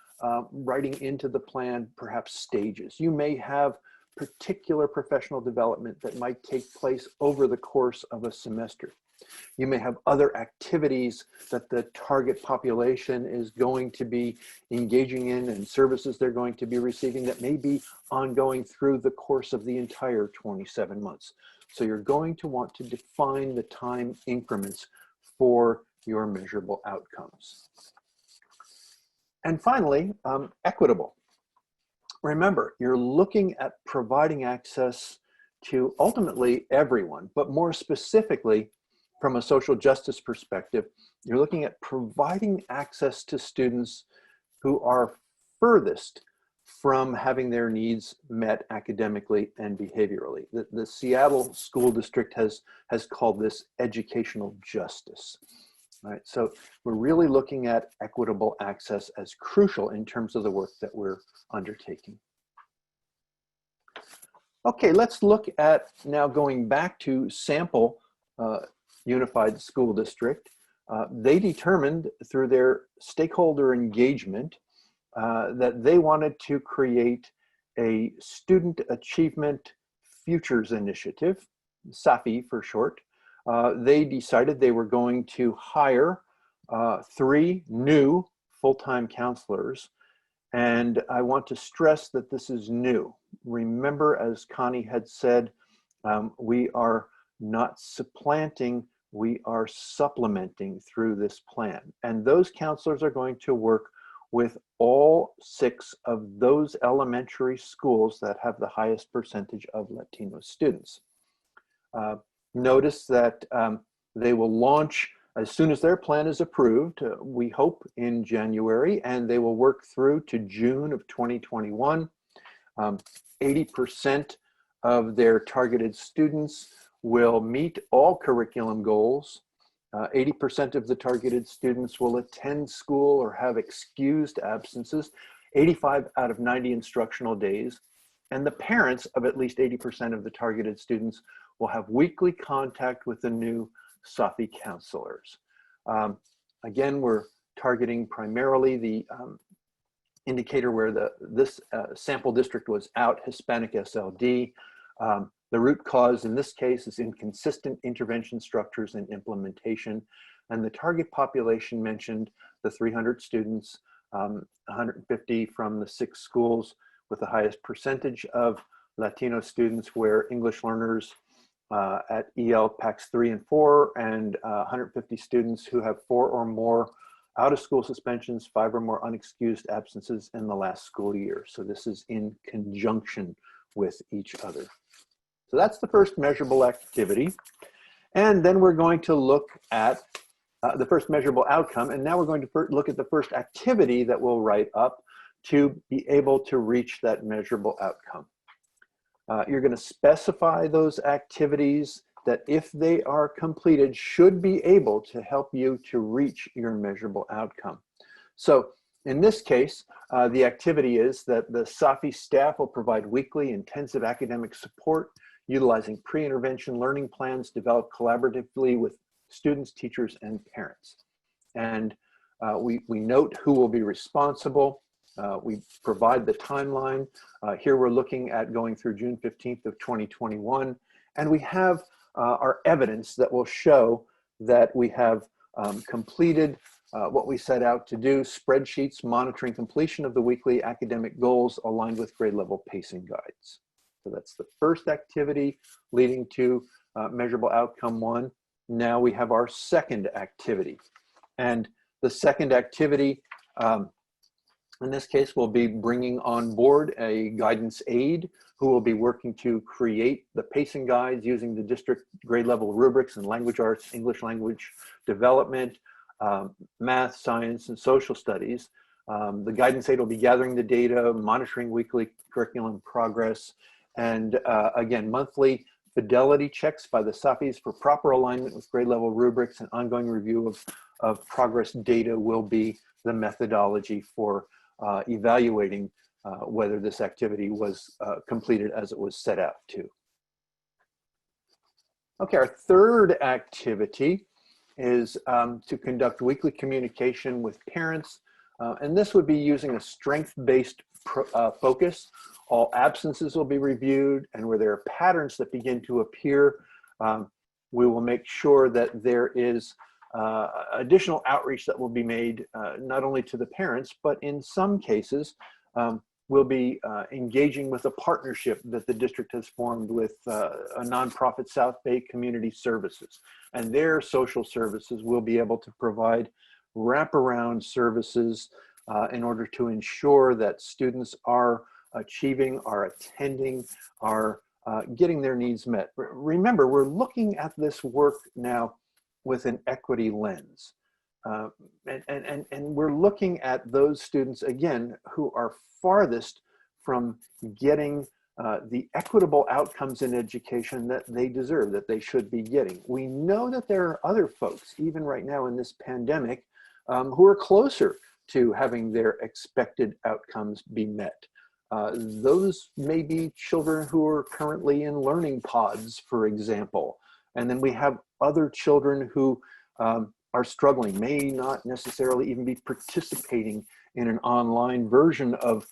writing into the plan perhaps stages. You may have particular professional development that might take place over the course of a semester. You may have other activities that the target population is going to be engaging in and services they're going to be receiving that may be ongoing through the course of the entire 27 months. So you're going to want to define the time increments for your measurable outcomes. And finally, equitable. Remember, you're looking at providing access to ultimately everyone, but more specifically, from a social justice perspective, you're looking at providing access to students who are furthest from having their needs met academically and behaviorally. The Seattle School District has called this educational justice. Right, so we're really looking at equitable access as crucial in terms of the work that we're undertaking. Okay, let's look at now going back to sample Unified School District. They determined through their stakeholder engagement that they wanted to create a Student Achievement Futures Initiative, SAFI for short. They decided they were going to hire 3 new full-time counselors. And I want to stress that this is new. Remember, as Connie had said, we are not supplanting, we are supplementing through this plan. And those counselors are going to work with all 6 of those elementary schools that have the highest percentage of Latino students. Notice that they will launch as soon as their plan is approved, we hope in January, and they will work through to June of 2021. 80% of their targeted students will meet all curriculum goals. 80% of the targeted students will attend school or have excused absences, 85 out of 90 instructional days. And the parents of at least 80% of the targeted students will have weekly contact with the new SAFI counselors. Again, we're targeting primarily the indicator where this sample district was out, Hispanic SLD. The root cause in this case is inconsistent intervention structures and implementation. And the target population mentioned the 300 students, 150 from the 6 schools with the highest percentage of Latino students where English learners at EL Packs 3 and 4, and 150 students who have 4 or more out-of-school suspensions, 5 or more unexcused absences in the last school year. So this is in conjunction with each other. So that's the first measurable activity. And then we're going to look at the first measurable outcome. And now we're going to look at the first activity that we'll write up to be able to reach that measurable outcome. You're going to specify those activities that, if they are completed, should be able to help you to reach your measurable outcome. So in this case, the activity is that the SAFI staff will provide weekly intensive academic support utilizing pre-intervention learning plans developed collaboratively with students, teachers, and parents. And we note who will be responsible. We provide the timeline. Here we're looking at going through June 15th of 2021. And we have our evidence that will show that we have completed what we set out to do: spreadsheets monitoring completion of the weekly academic goals aligned with grade level pacing guides. So that's the first activity leading to measurable outcome 1. Now we have our second activity. And the second activity, in this case, we'll be bringing on board a guidance aide who will be working to create the pacing guides using the district grade level rubrics in language arts, English language development, math, science, and social studies. The guidance aide will be gathering the data, monitoring weekly curriculum progress, and again, monthly fidelity checks by the SAFIs for proper alignment with grade level rubrics, and ongoing review of progress data will be the methodology for evaluating whether this activity was completed as it was set out to. Okay, our third activity is to conduct weekly communication with parents, and this would be using a strength-based focus. All absences will be reviewed, and where there are patterns that begin to appear, we will make sure that there is additional outreach that will be made, not only to the parents, but in some cases, we'll be engaging with a partnership that the district has formed with a nonprofit, South Bay Community Services. And their social services will be able to provide wraparound services in order to ensure that students are achieving, are attending, are getting their needs met. Remember, we're looking at this work now with an equity lens. And we're looking at those students, again, who are farthest from getting the equitable outcomes in education that they deserve, that they should be getting. We know that there are other folks, even right now in this pandemic, who are closer to having their expected outcomes be met. Those may be children who are currently in learning pods, for example. And then we have other children who are struggling, may not necessarily even be participating in an online version of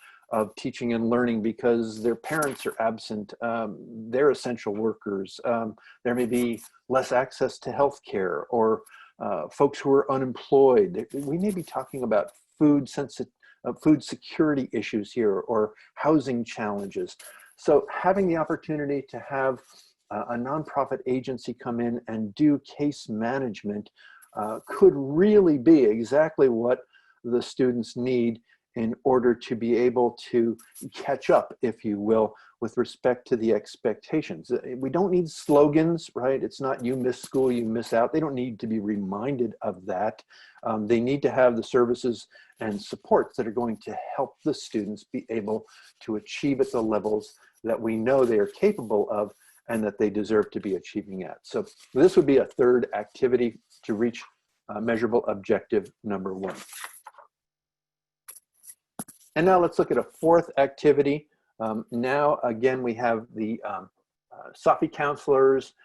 teaching and learning because their parents are absent, they're essential workers. There may be less access to healthcare, or folks who are unemployed. We may be talking about food security issues here, or housing challenges. So having the opportunity to have a nonprofit agency come in and do case management could really be exactly what the students need in order to be able to catch up, if you will, with respect to the expectations. We don't need slogans, right? It's not you miss school, you miss out. They don't need to be reminded of that. They need to have the services and supports that are going to help the students be able to achieve at the levels that we know they are capable of and that they deserve to be achieving at. So this would be a third activity to reach measurable objective number 1. And now let's look at a fourth activity. Now, again, we have the SAFI counselors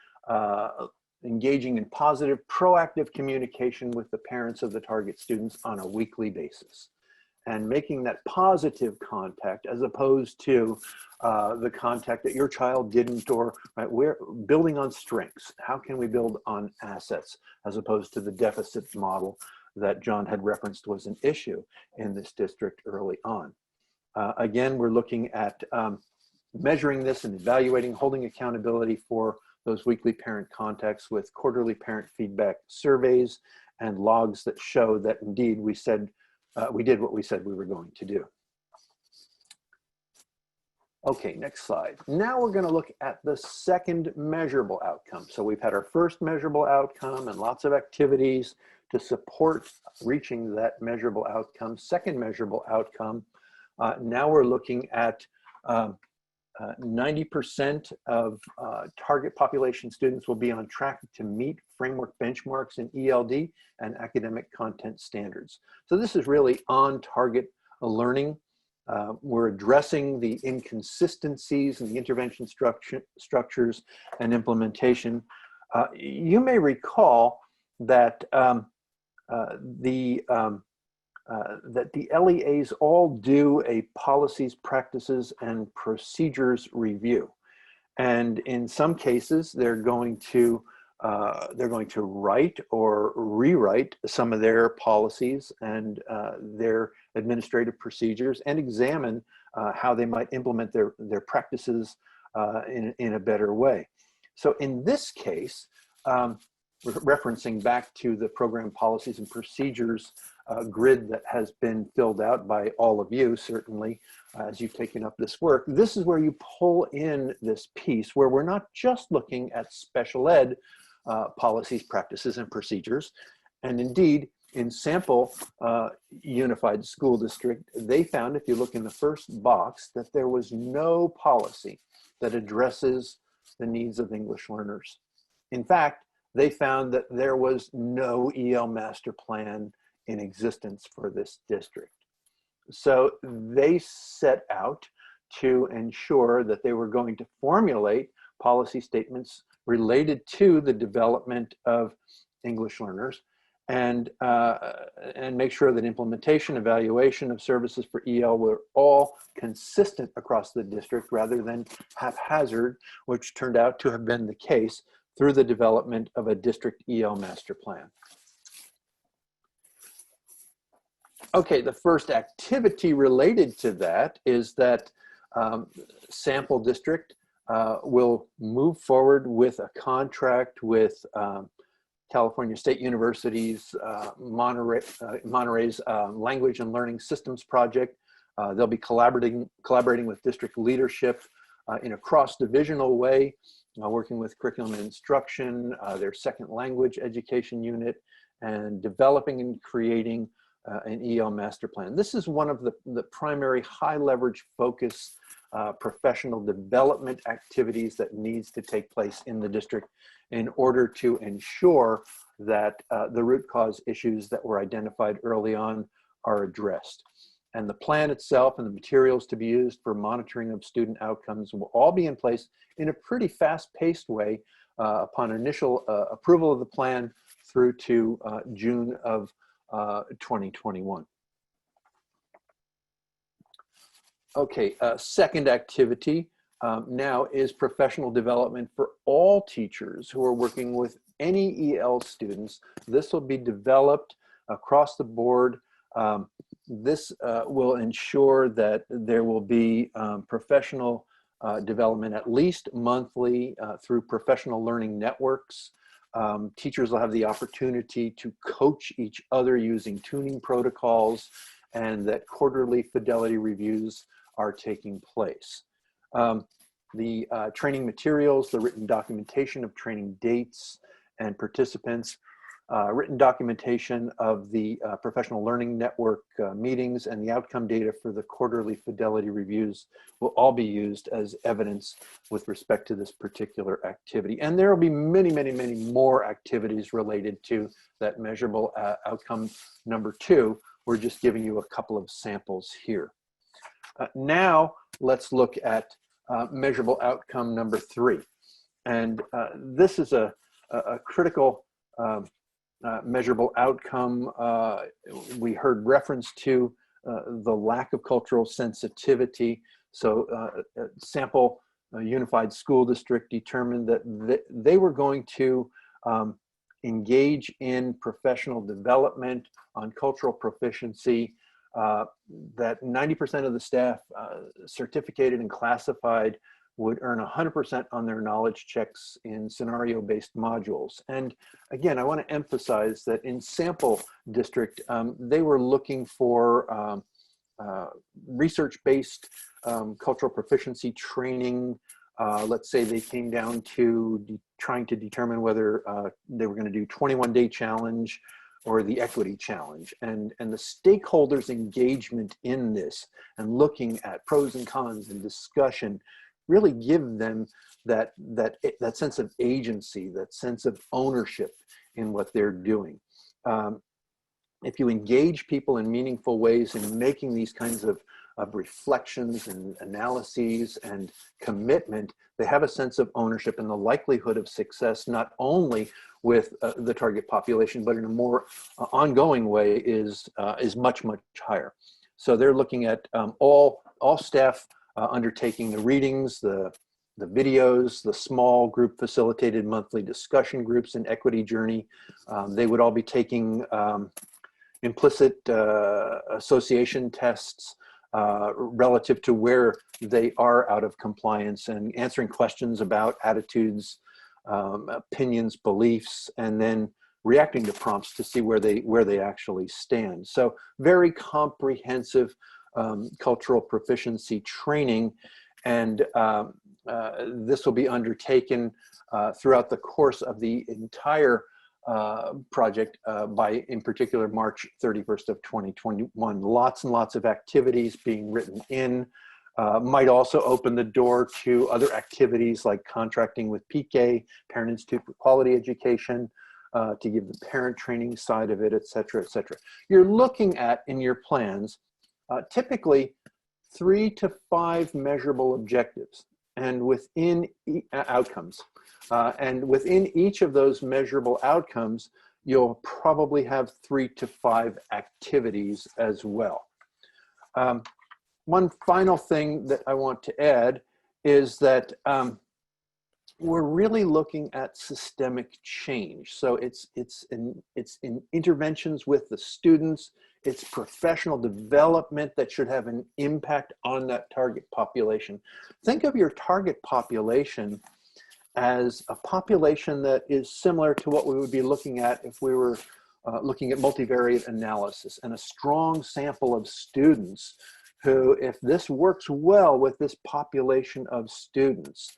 engaging in positive, proactive communication with the parents of the target students on a weekly basis, and making that positive contact as opposed to the contact that your child didn't, or right, we're building on strengths. How can we build on assets as opposed to the deficit model that Jon had referenced was an issue in this district early on. Again, we're looking at measuring this and evaluating, holding accountability for those weekly parent contacts with quarterly parent feedback surveys and logs that show that indeed we did what we said we were going to do. Okay, next slide. Now we're going to look at the second measurable outcome. So we've had our first measurable outcome and lots of activities to support reaching that measurable outcome. Second measurable outcome, now we're looking at 90% of target population students will be on track to meet framework benchmarks in ELD and academic content standards. So this is really on target learning. We're addressing the inconsistencies in the intervention structures and implementation. You may recall that the LEAs all do a policies, practices, and procedures review. And in some cases, they're going to write or rewrite some of their policies and their administrative procedures and examine how they might implement their practices in a better way. So in this case, referencing back to the program policies and procedures grid that has been filled out by all of you, certainly, as you've taken up this work, this is where you pull in this piece where we're not just looking at special ed policies, practices, and procedures. And indeed, in sample unified school district, they found, if you look in the first box, that there was no policy that addresses the needs of English learners. In fact, they found that there was no EL master plan in existence for this district. So they set out to ensure that they were going to formulate policy statements related to the development of English learners and make sure that implementation, evaluation of services for EL were all consistent across the district rather than haphazard, which turned out to have been the case through the development of a district EL master plan. Okay, the first activity related to that is that sample district will move forward with a contract with California State University's Monterey's Language and Learning Systems Project. They'll be collaborating with district leadership in a cross-divisional way, working with curriculum and instruction, their second language education unit, and developing and creating an EL master plan. This is one of the primary high leverage focus professional development activities that needs to take place in the district in order to ensure that the root cause issues that were identified early on are addressed. And the plan itself and the materials to be used for monitoring of student outcomes will all be in place in a pretty fast-paced way upon initial approval of the plan through to June of 2021. Okay, second activity now is professional development for all teachers who are working with any EL students. This will be developed across the board. This will ensure that there will be professional development at least monthly through professional learning networks. Teachers will have the opportunity to coach each other using tuning protocols, and that quarterly fidelity reviews are taking place. The training materials, the written documentation of training dates and participants, written documentation of the professional learning network meetings, and the outcome data for the quarterly fidelity reviews will all be used as evidence with respect to this particular activity. And there will be many, many, many more activities related to that measurable outcome number 2. We're just giving you a couple of samples here. Now let's look at measurable outcome number 3. And this is a critical measurable outcome. We heard reference to the lack of cultural sensitivity. So sample unified school district determined that they were going to engage in professional development on cultural proficiency, that 90% of the staff certificated and classified would earn 100% on their knowledge checks in scenario-based modules. And again, I want to emphasize that in sample district, they were looking for research-based cultural proficiency training. Let's say they came down to trying to determine whether they were going to do 21-day challenge or the equity challenge, and the stakeholders' engagement in this and looking at pros and cons and discussion really give them that sense of agency, that sense of ownership in what they're doing. If you engage people in meaningful ways in making these kinds of reflections and analyses and commitment, they have a sense of ownership, and the likelihood of success, not only with the target population, but in a more ongoing way is much, much higher. So they're looking at all staff undertaking the readings, the videos, the small group facilitated monthly discussion groups in Equity Journey. They would all be taking implicit association tests relative to where they are out of compliance, and answering questions about attitudes, opinions, beliefs, and then reacting to prompts to see where they actually stand. So very comprehensive cultural proficiency training, and this will be undertaken throughout the course of the entire project by, in particular, March 31st of 2021. Lots and lots of activities being written in. Might also open the door to other activities like contracting with PK, Parent Institute for Quality Education, to give the parent training side of it, et cetera, et cetera. You're looking at, in your plans, typically 3 to 5 measurable objectives and within outcomes. And within each of those measurable outcomes, you'll probably have 3 to 5 activities as well. One final thing that I want to add is that we're really looking at systemic change. So it's in interventions with the students, it's professional development that should have an impact on that target population. Think of your target population as a population that is similar to what we would be looking at if we were looking at multivariate analysis, and a strong sample of students who, if this works well with this population of students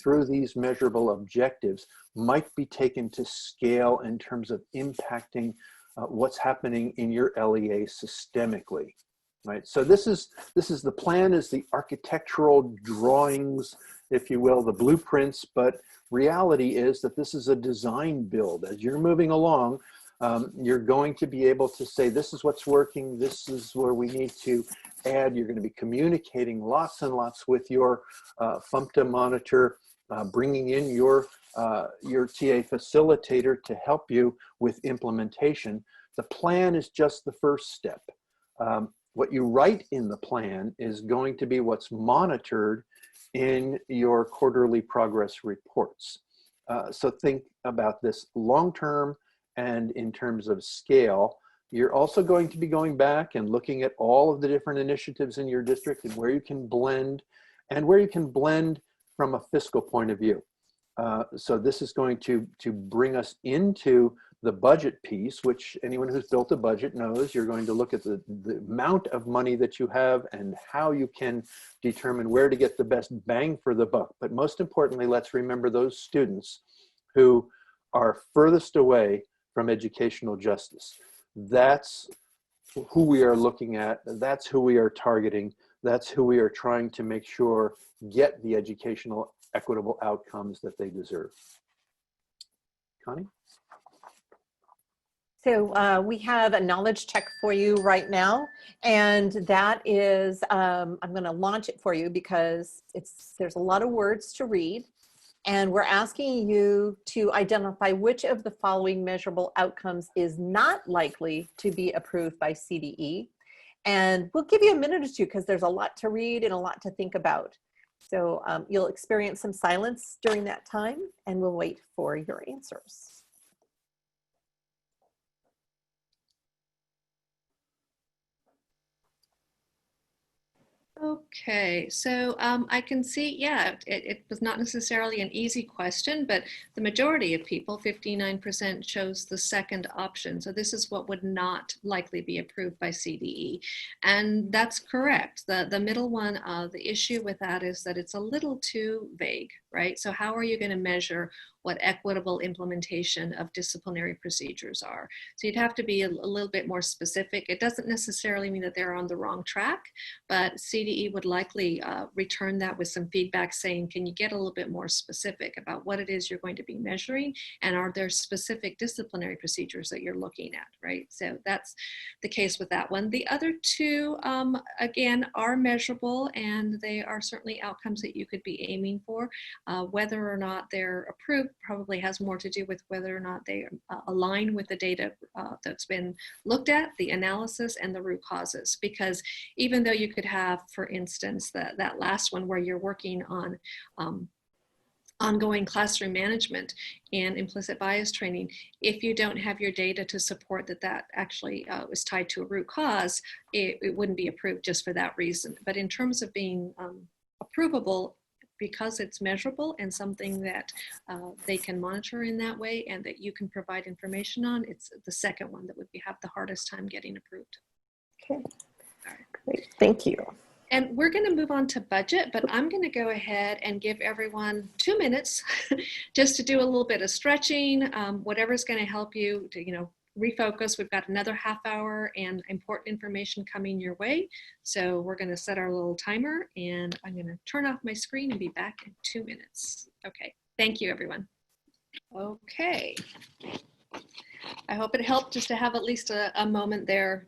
through these measurable objectives, might be taken to scale in terms of impacting what's happening in your LEA systemically, right? So this is the plan, is the architectural drawings, if you will, the blueprints, but reality is that this is a design build. As you're moving along, you're going to be able to say, this is what's working, this is where we need to add. You're going to be communicating lots and lots with your FMTA monitor, bringing in your TA facilitator to help you with implementation. The plan is just the first step. What you write in the plan is going to be what's monitored in your quarterly progress reports. So think about this long-term and in terms of scale. You're also going to be going back and looking at all of the different initiatives in your district and where you can blend, and where you can blend from a fiscal point of view. So this is going to bring us into the budget piece, which anyone who's built a budget knows. You're going to look at the amount of money that you have and how you can determine where to get the best bang for the buck. But most importantly, let's remember those students who are furthest away from educational justice. That's who we are looking at. That's who we are targeting. That's who we are trying to make sure get the educational equitable outcomes that they deserve. Connie? So we have a knowledge check for you right now, and that is, I'm going to launch it for you because there's a lot of words to read, and we're asking you to identify which of the following measurable outcomes is not likely to be approved by CDE. And we'll give you a minute or two because there's a lot to read and a lot to think about. So you'll experience some silence during that time, and we'll wait for your answers. Okay, so I can see, yeah, it was not necessarily an easy question, but the majority of people, 59%, chose the second option. So this is what would not likely be approved by CDE. And that's correct. The middle one, the issue with that is that it's a little too vague, right? So how are you going to measure what equitable implementation of disciplinary procedures are? So you'd have to be a little bit more specific. It doesn't necessarily mean that they're on the wrong track, but CDE would likely return that with some feedback saying, can you get a little bit more specific about what it is you're going to be measuring, and are there specific disciplinary procedures that you're looking at, right? So that's the case with that one. The other two, again, are measurable, and they are certainly outcomes that you could be aiming for. Whether or not they're approved probably has more to do with whether or not they align with the data that's been looked at, the analysis, and the root causes. Because even though you could have, for instance, that last one where you're working on ongoing classroom management and implicit bias training, if you don't have your data to support that actually is tied to a root cause, it wouldn't be approved just for that reason. But in terms of being approvable, because it's measurable and something that they can monitor in that way and that you can provide information on, it's the second one that would have the hardest time getting approved. Okay, great, thank you. And we're going to move on to budget, but I'm going to go ahead and give everyone 2 minutes just to do a little bit of stretching, whatever's going to help you to, refocus. We've got another half hour and important information coming your way. So we're going to set our little timer, and I'm going to turn off my screen and be back in 2 minutes. Okay, thank you, everyone. Okay. I hope it helped just to have at least a moment there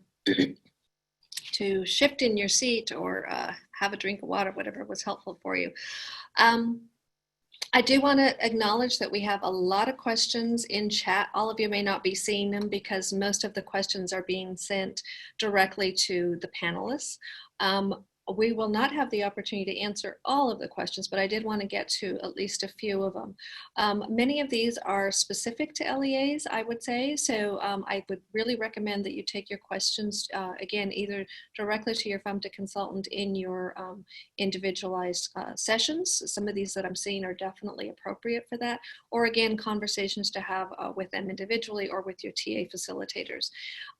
to shift in your seat or have a drink of water, whatever was helpful for you. I do want to acknowledge that we have a lot of questions in chat. All of you may not be seeing them because most of the questions are being sent directly to the panelists. We will not have the opportunity to answer all of the questions, but I did want to get to at least a few of them. Many of these are specific to LEAs, I would say. So I would really recommend that you take your questions, again, either directly to your FMTA consultant in your individualized sessions. Some of these that I'm seeing are definitely appropriate for that, or again, conversations to have with them individually or with your TA facilitators.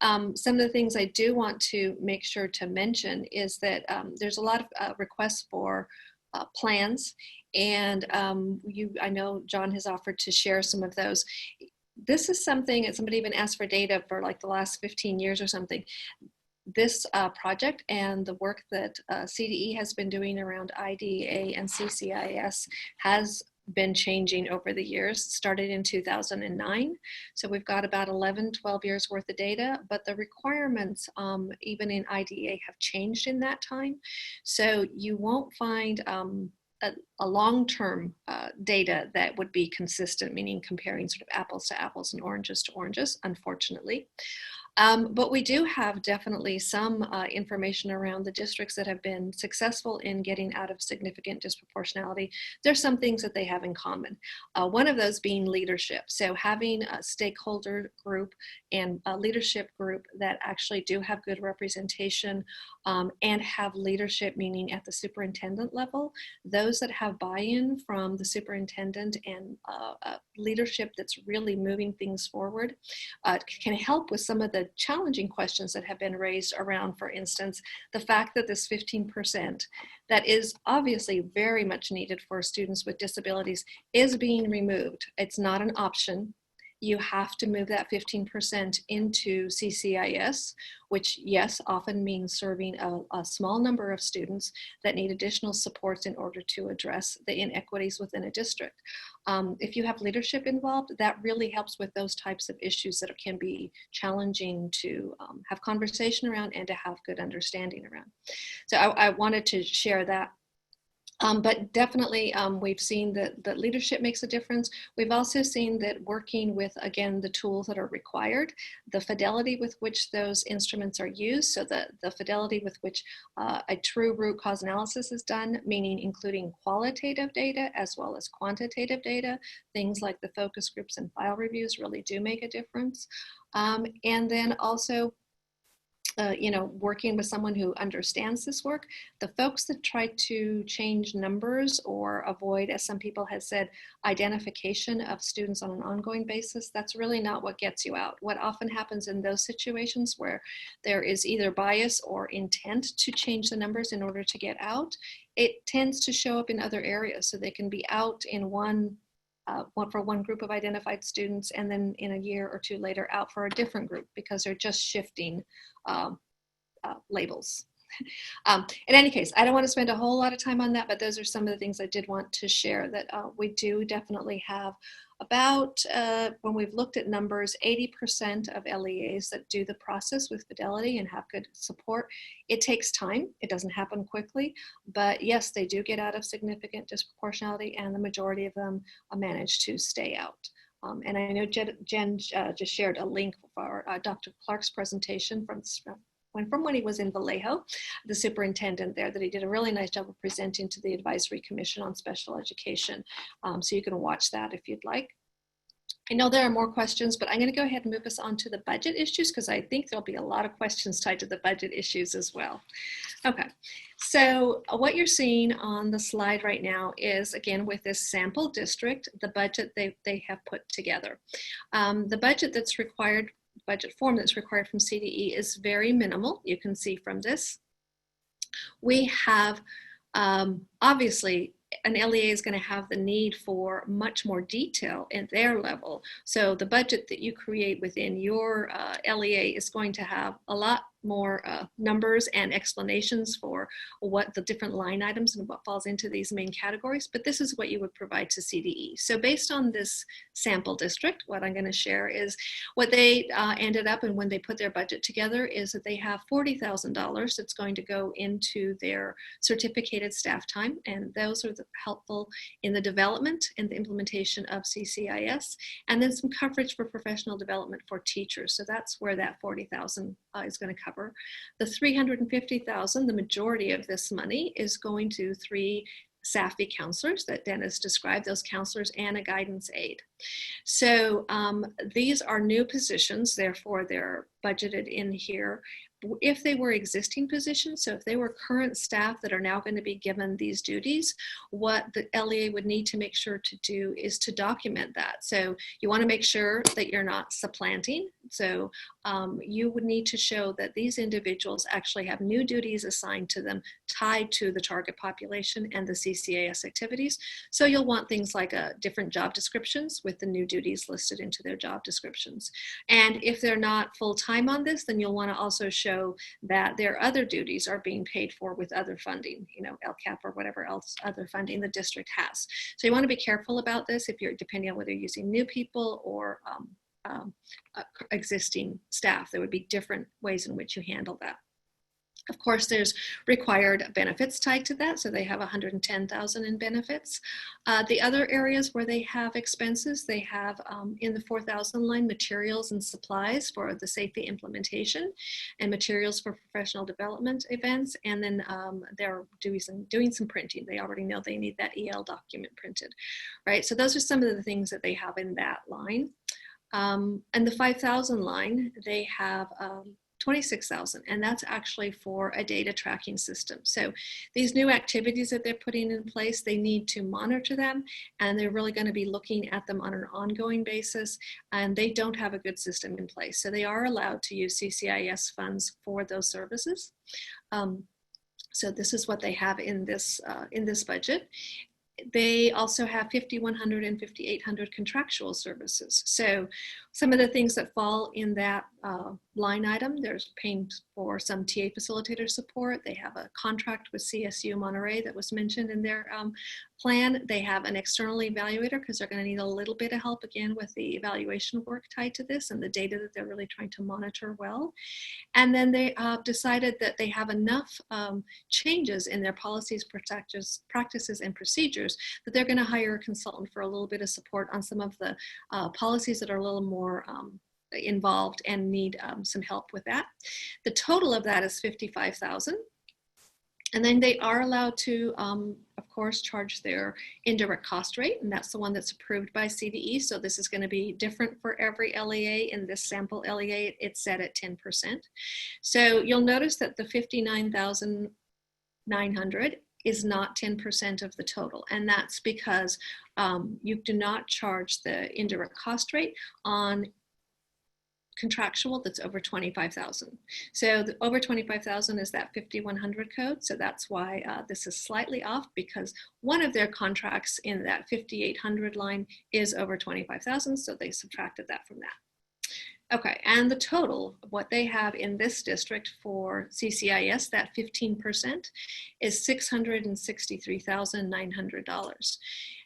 Some of the things I do want to make sure to mention is that there's a lot of requests for plans, and I know Jon has offered to share some of those. This is something that somebody even asked for data for like the last 15 years or something. This project and the work that CDE has been doing around IDEA and CCEIS has been changing over the years. It started in 2009. So we've got about 11, 12 years worth of data, but the requirements even in IDEA have changed in that time. So you won't find a long-term data that would be consistent, meaning comparing sort of apples to apples and oranges to oranges, unfortunately. But we do have definitely some information around the districts that have been successful in getting out of significant disproportionality. There's some things that they have in common. One of those being leadership. So having a stakeholder group and a leadership group that actually do have good representation and have leadership, meaning at the superintendent level, those that have buy-in from the superintendent and leadership that's really moving things forward can help with some of the challenging questions that have been raised around, for instance, the fact that this 15% that is obviously very much needed for students with disabilities is being removed. It's not an option. You have to move that 15% into CCEIS, which, yes, often means serving a small number of students that need additional supports in order to address the inequities within a district. If you have leadership involved, that really helps with those types of issues that can be challenging to have conversation around and to have good understanding around. So I wanted to share that. But definitely we've seen that leadership makes a difference. We've also seen that working with, again, the tools that are required, the fidelity with which those instruments are used, so the fidelity with which a true root cause analysis is done, meaning including qualitative data as well as quantitative data. Things like the focus groups and file reviews really do make a difference. And then also working with someone who understands this work. The folks that try to change numbers or avoid, as some people have said, identification of students on an ongoing basis, that's really not what gets you out. What often happens in those situations where there is either bias or intent to change the numbers in order to get out, it tends to show up in other areas. So they can be out in for one group of identified students, and then in a year or two later out for a different group because they're just shifting labels. In any case, I don't want to spend a whole lot of time on that, but those are some of the things I did want to share, that we do definitely have about, when we've looked at numbers, 80% of LEAs that do the process with fidelity and have good support. It takes time. It doesn't happen quickly, but yes, they do get out of significant disproportionality, and the majority of them manage to stay out. And I know Jen just shared a link for Dr. Clark's presentation from when he was in Vallejo, the superintendent there, that he did a really nice job of presenting to the Advisory Commission on Special Education. So you can watch that if you'd like. I know there are more questions, but I'm going to go ahead and move us on to the budget issues, because I think there'll be a lot of questions tied to the budget issues as well. Okay, so what you're seeing on the slide right now is, again, with this sample district, the budget they have put together. The budget that's required, budget form that's required from CDE is very minimal. You can see from this. We have, obviously, an LEA is going to have the need for much more detail in their level. So the budget that you create within your LEA is going to have a lot more numbers and explanations for what the different line items and what falls into these main categories, but this is what you would provide to CDE. So based on this sample district, what I'm going to share is what they ended up, and when they put their budget together, is that they have $40,000 that's going to go into their certificated staff time, and those are helpful in the development and the implementation of CCEIS, and then some coverage for professional development for teachers. So that's where that $40,000 is going to cover. The $350,000, the majority of this money is going to 3 SAFI counselors that Dennis described, those counselors and a guidance aide. So these are new positions, therefore they're budgeted in here. If they were existing positions, so if they were current staff that are now going to be given these duties, what the LEA would need to make sure to do is to document that. So you want to make sure that you're not supplanting. So you would need to show that these individuals actually have new duties assigned to them tied to the target population and the CCEIS activities. So you'll want things like different job descriptions with the new duties listed into their job descriptions. And if they're not full-time on this, then you'll want to also show that their other duties are being paid for with other funding, LCAP or whatever else other funding the district has. So you want to be careful about this if you're, depending on whether you're using new people or existing staff. There would be different ways in which you handle that. Of course, there's required benefits tied to that, so they have $110,000 in benefits. The other areas where they have expenses, they have in the 4,000 line materials and supplies for the safety implementation and materials for professional development events, and then they're doing some printing. They already know they need that EL document printed, right? So those are some of the things that they have in that line. And the 5,000 line, they have 26,000, and that's actually for a data tracking system. So these new activities that they're putting in place, they need to monitor them, and they're really going to be looking at them on an ongoing basis, and they don't have a good system in place. So they are allowed to use CCEIS funds for those services. So this is what they have in this budget. They also have 5,100 and 5,800 contractual services. So some of the things that fall in that line item, there's paying for some TA facilitator support. They have a contract with CSU Monterey that was mentioned in their plan. They have an external evaluator because they're going to need a little bit of help again with the evaluation work tied to this and the data that they're really trying to monitor well. And then they decided that they have enough changes in their policies, practices, and procedures that they're going to hire a consultant for a little bit of support on some of the policies that are a little more involved and need some help with that. The total of that is $55,000. And then they are allowed to, of course, charge their indirect cost rate, and that's the one that's approved by CDE. So this is going to be different for every LEA. In this sample LEA, it's set at 10%. So you'll notice that the $59,900 is not 10% of the total, and that's because you do not charge the indirect cost rate on contractual that's over 25,000. So the over 25,000 is that 5100 code. So that's why this is slightly off, because one of their contracts in that 5800 line is over 25,000. So they subtracted that from that. Okay, and the total, what they have in this district for CCEIS, that 15%, is $663,900.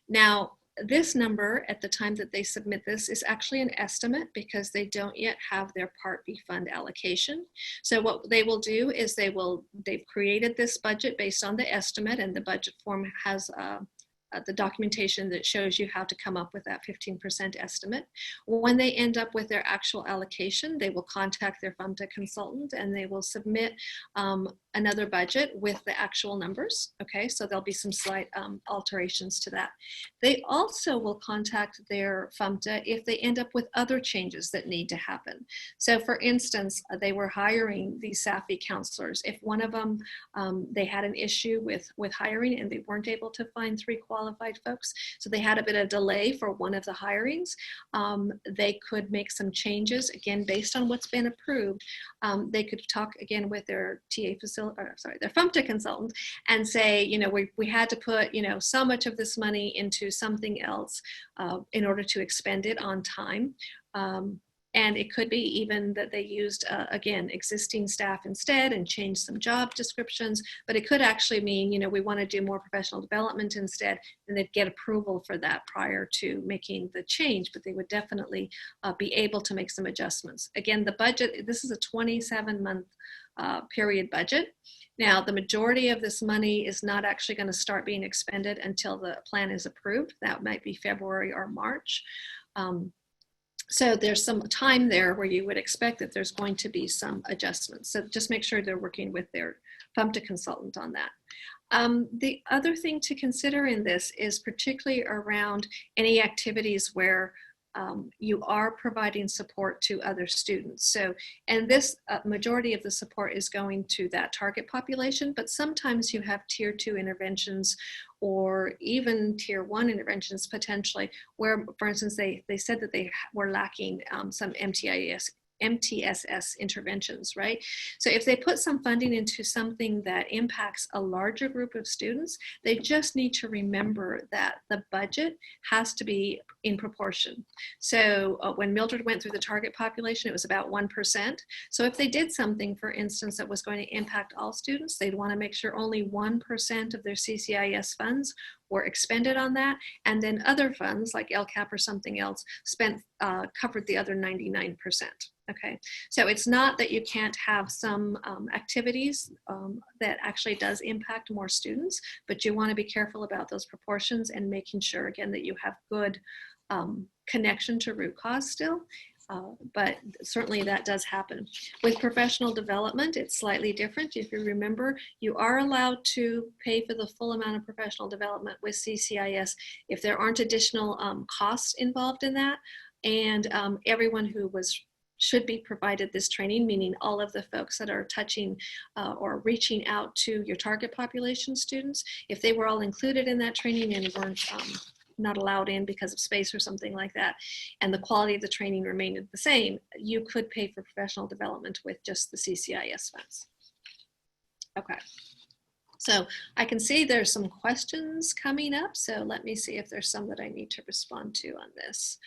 Now, this number at the time that they submit this is actually an estimate, because they don't yet have their Part B fund allocation. So what they will do is they've created this budget based on the estimate, and the budget form has the documentation that shows you how to come up with that 15% estimate. When they end up with their actual allocation, they will contact their FMTA consultant and they will submit another budget with the actual numbers. Okay, so there'll be some slight alterations to that. They also will contact their FMTA if they end up with other changes that need to happen. So for instance, they were hiring these SAFI counselors. If one of them, they had an issue with hiring and they weren't able to find 3 qualified folks, so they had a bit of delay for one of the hirings, they could make some changes, again, based on what's been approved. They could talk again with their their FMTA consultant and say, you know, we had to put, you know, so much of this money into something else in order to expend it on time. And it could be even that they used, again, existing staff instead and changed some job descriptions, but it could actually mean, you know, we want to do more professional development instead, and they'd get approval for that prior to making the change, but they would definitely be able to make some adjustments. Again, the budget, this is a 27-month period budget. Now, the majority of this money is not actually going to start being expended until the plan is approved. That might be February or March. So there's some time there where you would expect that there's going to be some adjustments. So just make sure they're working with their FMTA consultant on that. The other thing to consider in this is particularly around any activities where you are providing support to other students. So, and this majority of the support is going to that target population, but sometimes you have tier 2 interventions or even tier 1 interventions potentially, where, for instance, they said that they were lacking some MTSS interventions, right? So if they put some funding into something that impacts a larger group of students, they just need to remember that the budget has to be in proportion. So when Mildred went through the target population, it was about 1%. So if they did something, for instance, that was going to impact all students, they'd want to make sure only 1% of their CCEIS funds were expended on that, and then other funds like LCAP or something else covered the other 99%. Okay, so it's not that you can't have some activities that actually does impact more students, but you want to be careful about those proportions and making sure, again, that you have good connection to root cause still. But certainly that does happen. With professional development, it's slightly different. If you remember, you are allowed to pay for the full amount of professional development with CCEIS if there aren't additional costs involved in that. And everyone who should be provided this training, meaning all of the folks that are touching or reaching out to your target population students, if they were all included in that training and weren't not allowed in because of space or something like that, and the quality of the training remained the same, you could pay for professional development with just the CCEIS funds. Okay, so I can see there's some questions coming up, so let me see if there's some that I need to respond to on this.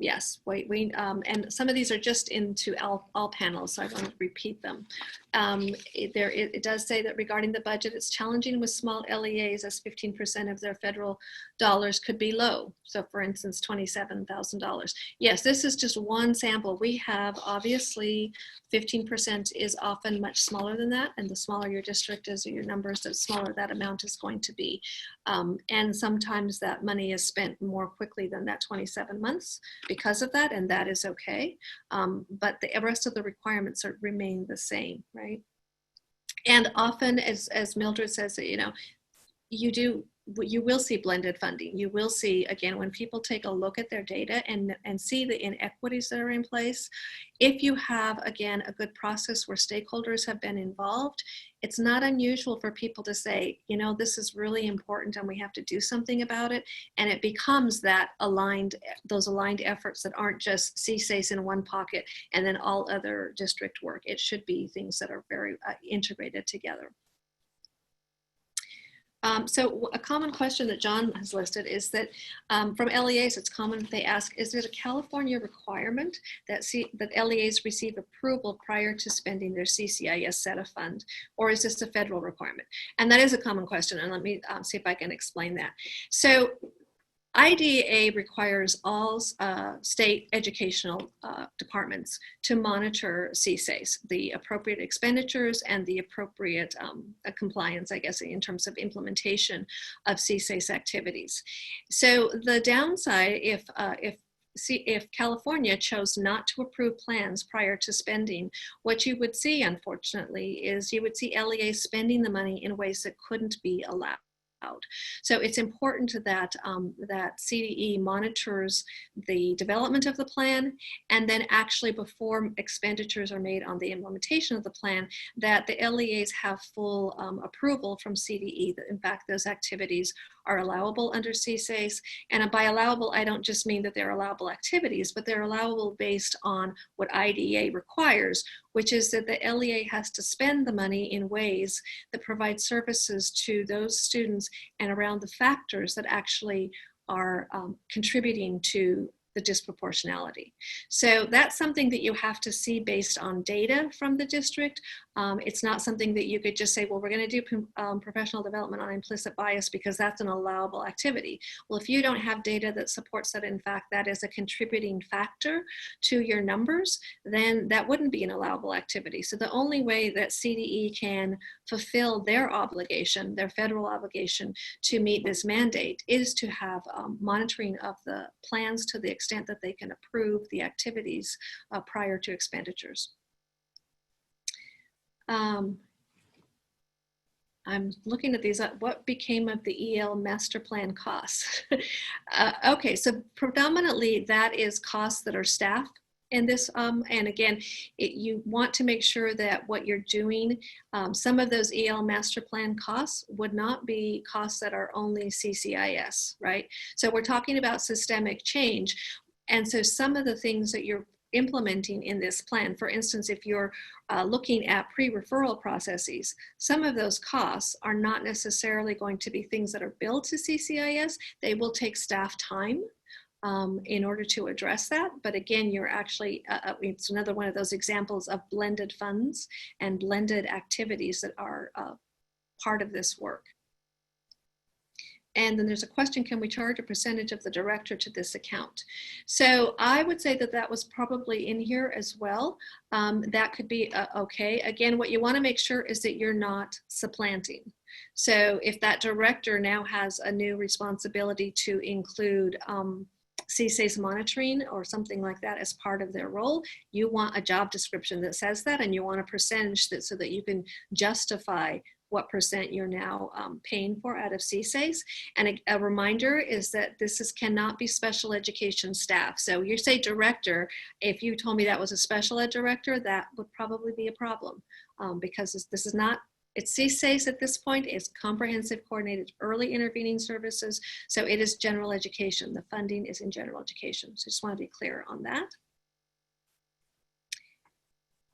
Yes, and some of these are just into all panels, so I won't repeat them. It does say that regarding the budget, it's challenging with small LEAs as 15% of their federal dollars could be low. So for instance, $27,000. Yes, this is just one sample. We have obviously 15% is often much smaller than that, and the smaller your district is or your numbers, the smaller that amount is going to be. And sometimes that money is spent more quickly than that 27 months because of that, and that is okay. But the rest of the requirements remain the same, right? And often, as Mildred says, you know, you will see blended funding. You will see, again, when people take a look at their data and see the inequities that are in place, if you have, again, a good process where stakeholders have been involved, it's not unusual for people to say, you know, this is really important and we have to do something about it. And it becomes those aligned efforts that aren't just CCEIS in one pocket and then all other district work. It should be things that are very integrated together. So a common question that Jon has listed is that from LEAs, it's common that they ask, is it a California requirement that LEAs receive approval prior to spending their CCEIS set of fund, or is this a federal requirement? And that is a common question, and let me see if I can explain that. So IDEA requires all state educational departments to monitor CCEIS, the appropriate expenditures and the appropriate compliance, I guess, in terms of implementation of CCEIS activities. So the downside, if California chose not to approve plans prior to spending, what you would see, unfortunately, is you would see LEAs spending the money in ways that couldn't be allowed. So it's important that that CDE monitors the development of the plan, and then actually before expenditures are made on the implementation of the plan, that the LEAs have full approval from CDE that in fact those activities are allowable under CCEIS. And by allowable, I don't just mean that they're allowable activities, but they're allowable based on what IDEA requires, which is that the LEA has to spend the money in ways that provide services to those students and around the factors that actually are contributing to the disproportionality. So that's something that you have to see based on data from the district. It's not something that you could just say, well, we're going to do professional development on implicit bias because that's an allowable activity. Well, if you don't have data that supports that, in fact, that is a contributing factor to your numbers, then that wouldn't be an allowable activity. So the only way that CDE can fulfill their obligation, their federal obligation to meet this mandate, is to have monitoring of the plans to the extent that they can approve the activities prior to expenditures. I'm looking at these, what became of the EL master plan costs? Okay, so predominantly that is costs that are staff in this, and again, you want to make sure that what you're doing, some of those EL master plan costs would not be costs that are only CCEIS, right? So we're talking about systemic change. And so some of the things that you're implementing in this plan, for instance, if you're looking at pre-referral processes, some of those costs are not necessarily going to be things that are billed to CCEIS. They will take staff time in order to address that. But again, you're actually, it's another one of those examples of blended funds and blended activities that are part of this work. And then there's a question, can we charge a percentage of the director to this account? So I would say that that was probably in here as well. That could be okay. Again, what you want to make sure is that you're not supplanting. So if that director now has a new responsibility to include CCEIS monitoring or something like that as part of their role, you want a job description that says that, and you want a percentage that, so that you can justify what percent you're now paying for out of CCEIS. And a reminder is that this cannot be special education staff. So you say director, if you told me that was a special ed director, that would probably be a problem because this is not, it's CCEIS at this point, it's comprehensive coordinated early intervening services. So it is general education. The funding is in general education. So just want to be clear on that.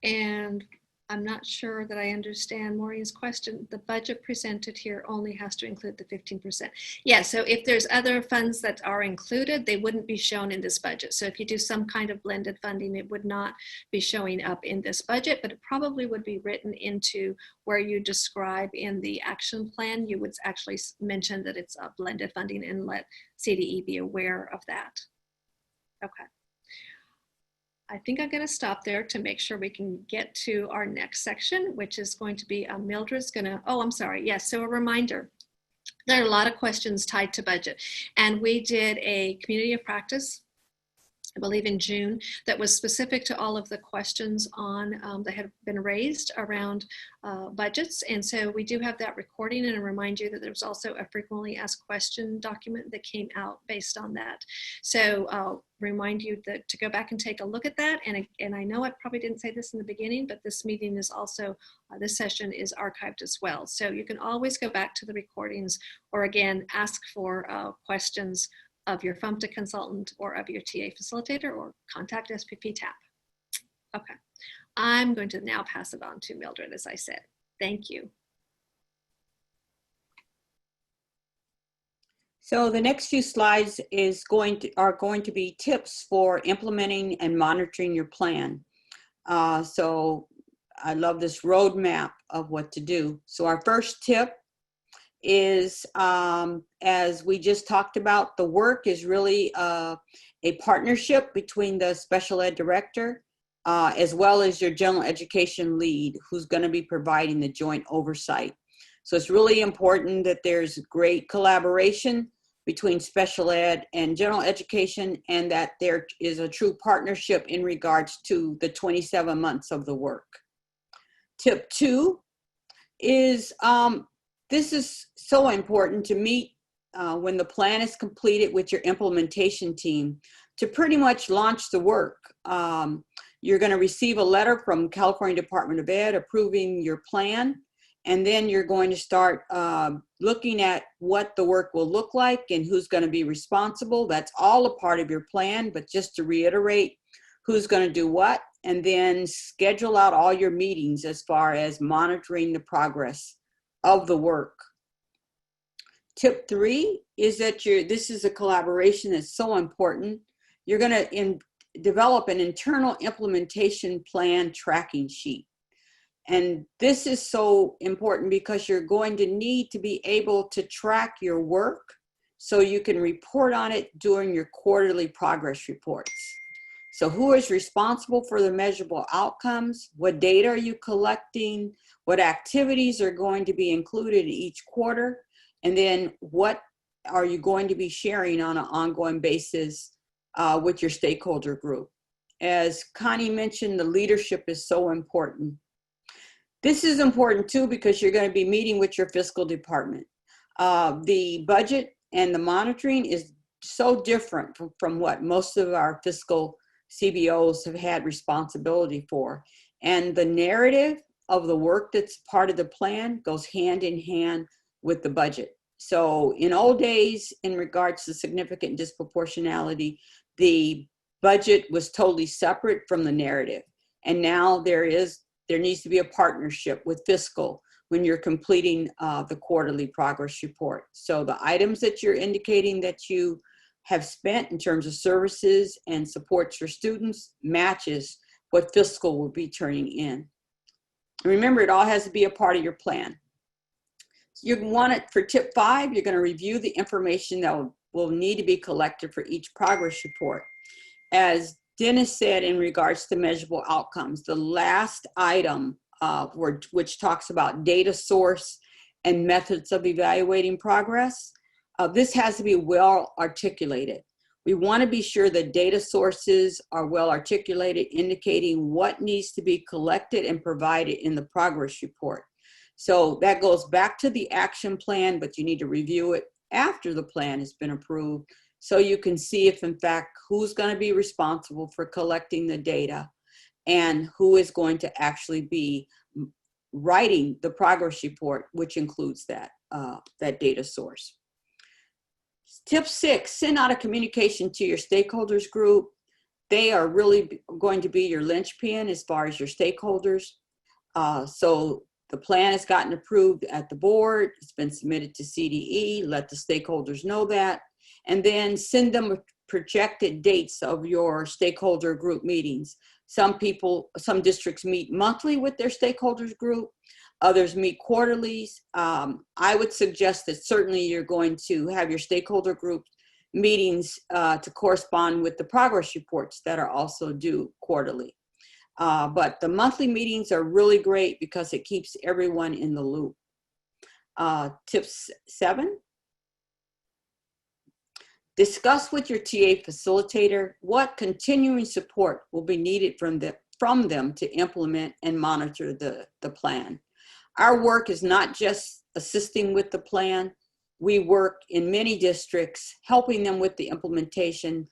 And I'm not sure that I understand Maureen's question. The budget presented here only has to include the 15%. Yeah, so if there's other funds that are included, they wouldn't be shown in this budget. So if you do some kind of blended funding, it would not be showing up in this budget, but it probably would be written into where you describe in the action plan. You would actually mention that it's a blended funding and let CDE be aware of that. Okay. I think I'm going to stop there to make sure we can get to our next section, which is going to be Mildred's going to, oh, I'm sorry. Yes, so a reminder. There are a lot of questions tied to budget. And we did a community of practice I believe in June, that was specific to all of the questions on that had been raised around budgets. And so we do have that recording, and I remind you that there's also a frequently asked question document that came out based on that. So remind you that to go back and take a look at that. And I know I probably didn't say this in the beginning, but this meeting is also, this session is archived as well. So you can always go back to the recordings, or again, ask for questions of your FMTA consultant or of your TA facilitator, or contact SPP-TAP. Okay, I'm going to now pass it on to Mildred, as I said. Thank you. So the next few slides are going to be tips for implementing and monitoring your plan. So I love this roadmap of what to do. So our first tip is, as we just talked about, the work is really a partnership between the special ed director as well as your general education lead, who's going to be providing the joint oversight. So it's really important that there's great collaboration between special ed and general education, and that there is a true partnership in regards to the 27 months of the work. Tip 2 is, this is so important to meet when the plan is completed with your implementation team to pretty much launch the work. You're going to receive a letter from California Department of Ed approving your plan, and then you're going to start looking at what the work will look like and who's going to be responsible. That's all a part of your plan, but just to reiterate, who's going to do what, and then schedule out all your meetings as far as monitoring the progress of the work. Tip 3 is that this is a collaboration that's so important. You're going to develop an internal implementation plan tracking sheet. And this is so important because you're going to need to be able to track your work so you can report on it during your quarterly progress reports. So who is responsible for the measurable outcomes? What data are you collecting? What activities are going to be included in each quarter? And then what are you going to be sharing on an ongoing basis with your stakeholder group? As Connie mentioned, the leadership is so important. This is important too because you're going to be meeting with your fiscal department. The budget and the monitoring is so different from what most of our fiscal CBOs have had responsibility for. And the narrative of the work that's part of the plan goes hand in hand with the budget. So in old days, in regards to significant disproportionality, the budget was totally separate from the narrative. And now there needs to be a partnership with fiscal when you're completing the quarterly progress report. So the items that you're indicating that you have spent in terms of services and supports for students matches what fiscal will be turning in. Remember, it all has to be a part of your plan. You want it for tip 5, you're going to review the information that will need to be collected for each progress report. As Dennis said in regards to measurable outcomes, the last item which talks about data source and methods of evaluating progress, this has to be well articulated. We want to be sure that data sources are well articulated, indicating what needs to be collected and provided in the progress report. So that goes back to the action plan, but you need to review it after the plan has been approved so you can see if in fact who's going to be responsible for collecting the data and who is going to actually be writing the progress report, which includes that data source. Tip 6, send out a communication to your stakeholders group. They are really going to be your linchpin as far as your stakeholders. So the plan has gotten approved at the board. It's been submitted to CDE. Let the stakeholders know that. And then send them projected dates of your stakeholder group meetings. Some districts meet monthly with their stakeholders group. Others meet quarterly. I would suggest that certainly you're going to have your stakeholder group meetings to correspond with the progress reports that are also due quarterly. But the monthly meetings are really great because it keeps everyone in the loop. Tip 7. Discuss with your TA facilitator what continuing support will be needed from them to implement and monitor the plan. Our work is not just assisting with the plan. We work in many districts, helping them with the implementation,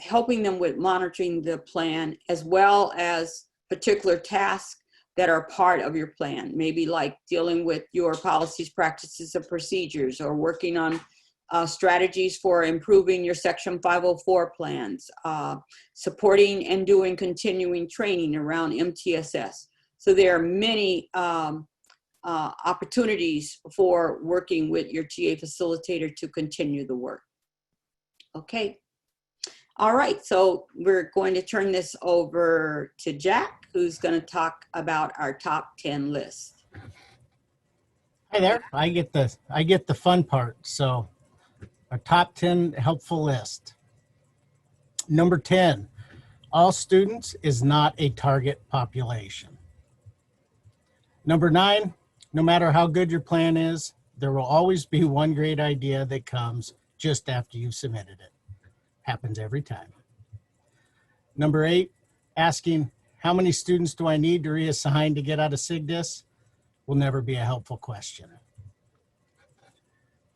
helping them with monitoring the plan, as well as particular tasks that are part of your plan, maybe like dealing with your policies, practices, and procedures, or working on strategies for improving your Section 504 plans, supporting and doing continuing training around MTSS. So there are many opportunities for working with your TA facilitator to continue the work. Okay. All right, so we're going to turn this over to Jack, who's going to talk about our top 10 list. Hi there. I get the fun part. So, our top 10 helpful list. Number 10, all students is not a target population. Number 9, no matter how good your plan is, there will always be one great idea that comes just after you've submitted it. Happens every time. Number 8, asking how many students do I need to reassign to get out of SIGDIS will never be a helpful question.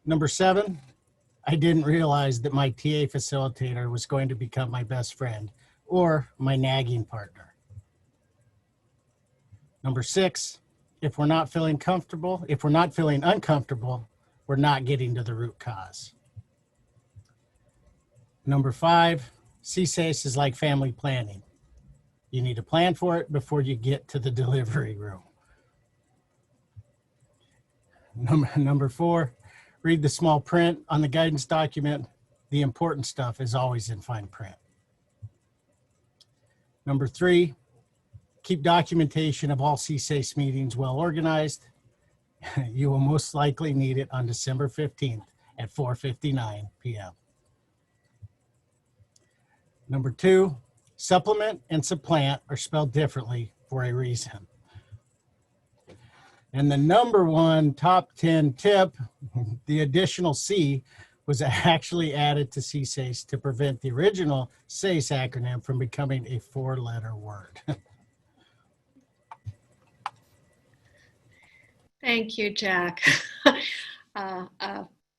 Number 7, I didn't realize that my TA facilitator was going to become my best friend or my nagging partner. Number 6, if we're not feeling uncomfortable, we're not getting to the root cause. Number 5, CCEIS is like family planning. You need to plan for it before you get to the delivery room. Number 4, read the small print on the guidance document. The important stuff is always in fine print. Number 3, keep documentation of all CCEIS meetings well organized. You will most likely need it on December 15th at 4:59 p.m. Number 2, supplement and supplant are spelled differently for a reason. And the number 1 top 10 tip, the additional C, was actually added to CCEIS to prevent the original CEIS acronym from becoming a 4-letter word. Thank you, Jack.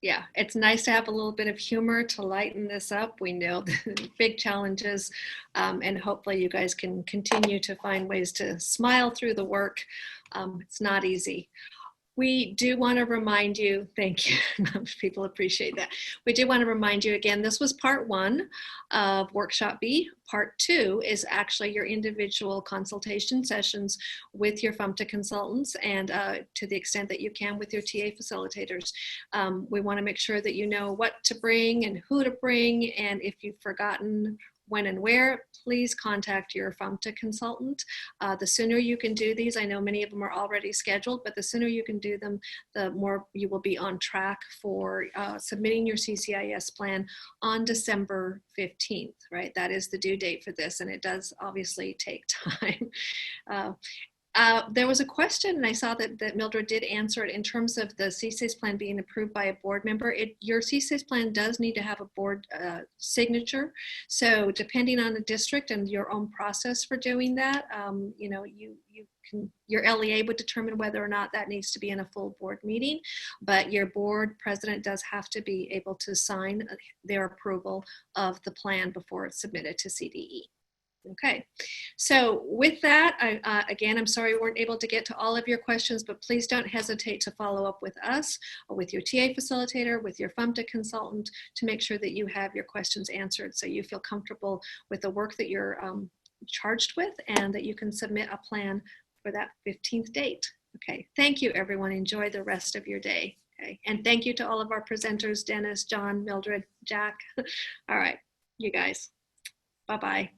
Yeah, it's nice to have a little bit of humor to lighten this up. We know the big challenges, and hopefully you guys can continue to find ways to smile through the work. It's not easy. We do want to remind you, thank you, people appreciate that. We do want to remind you again, this was part 1 of Workshop B. Part 2 is actually your individual consultation sessions with your FMTA consultants and to the extent that you can with your TA facilitators. We want to make sure that you know what to bring and who to bring, and if you've forgotten when and where, please contact your FMTA consultant. The sooner you can do these, I know many of them are already scheduled, but the sooner you can do them, the more you will be on track for submitting your CCEIS plan on December 15th, right? That is the due date for this, and it does obviously take time. There was a question, and I saw that Mildred did answer it in terms of the CCEIS plan being approved by a board member. Your CCEIS plan does need to have a board signature. So depending on the district and your own process for doing that, you know, your LEA would determine whether or not that needs to be in a full board meeting, but your board president does have to be able to sign their approval of the plan before it's submitted to CDE. Okay, so with that, again, I'm sorry we weren't able to get to all of your questions, but please don't hesitate to follow up with us or with your TA facilitator, with your FMTA consultant, to make sure that you have your questions answered so you feel comfortable with the work that you're charged with and that you can submit a plan for that 15th date. Okay, thank you everyone. Enjoy the rest of your day. Okay, and thank you to all of our presenters, Dennis, John, Mildred, Jack. All right, you guys, bye-bye.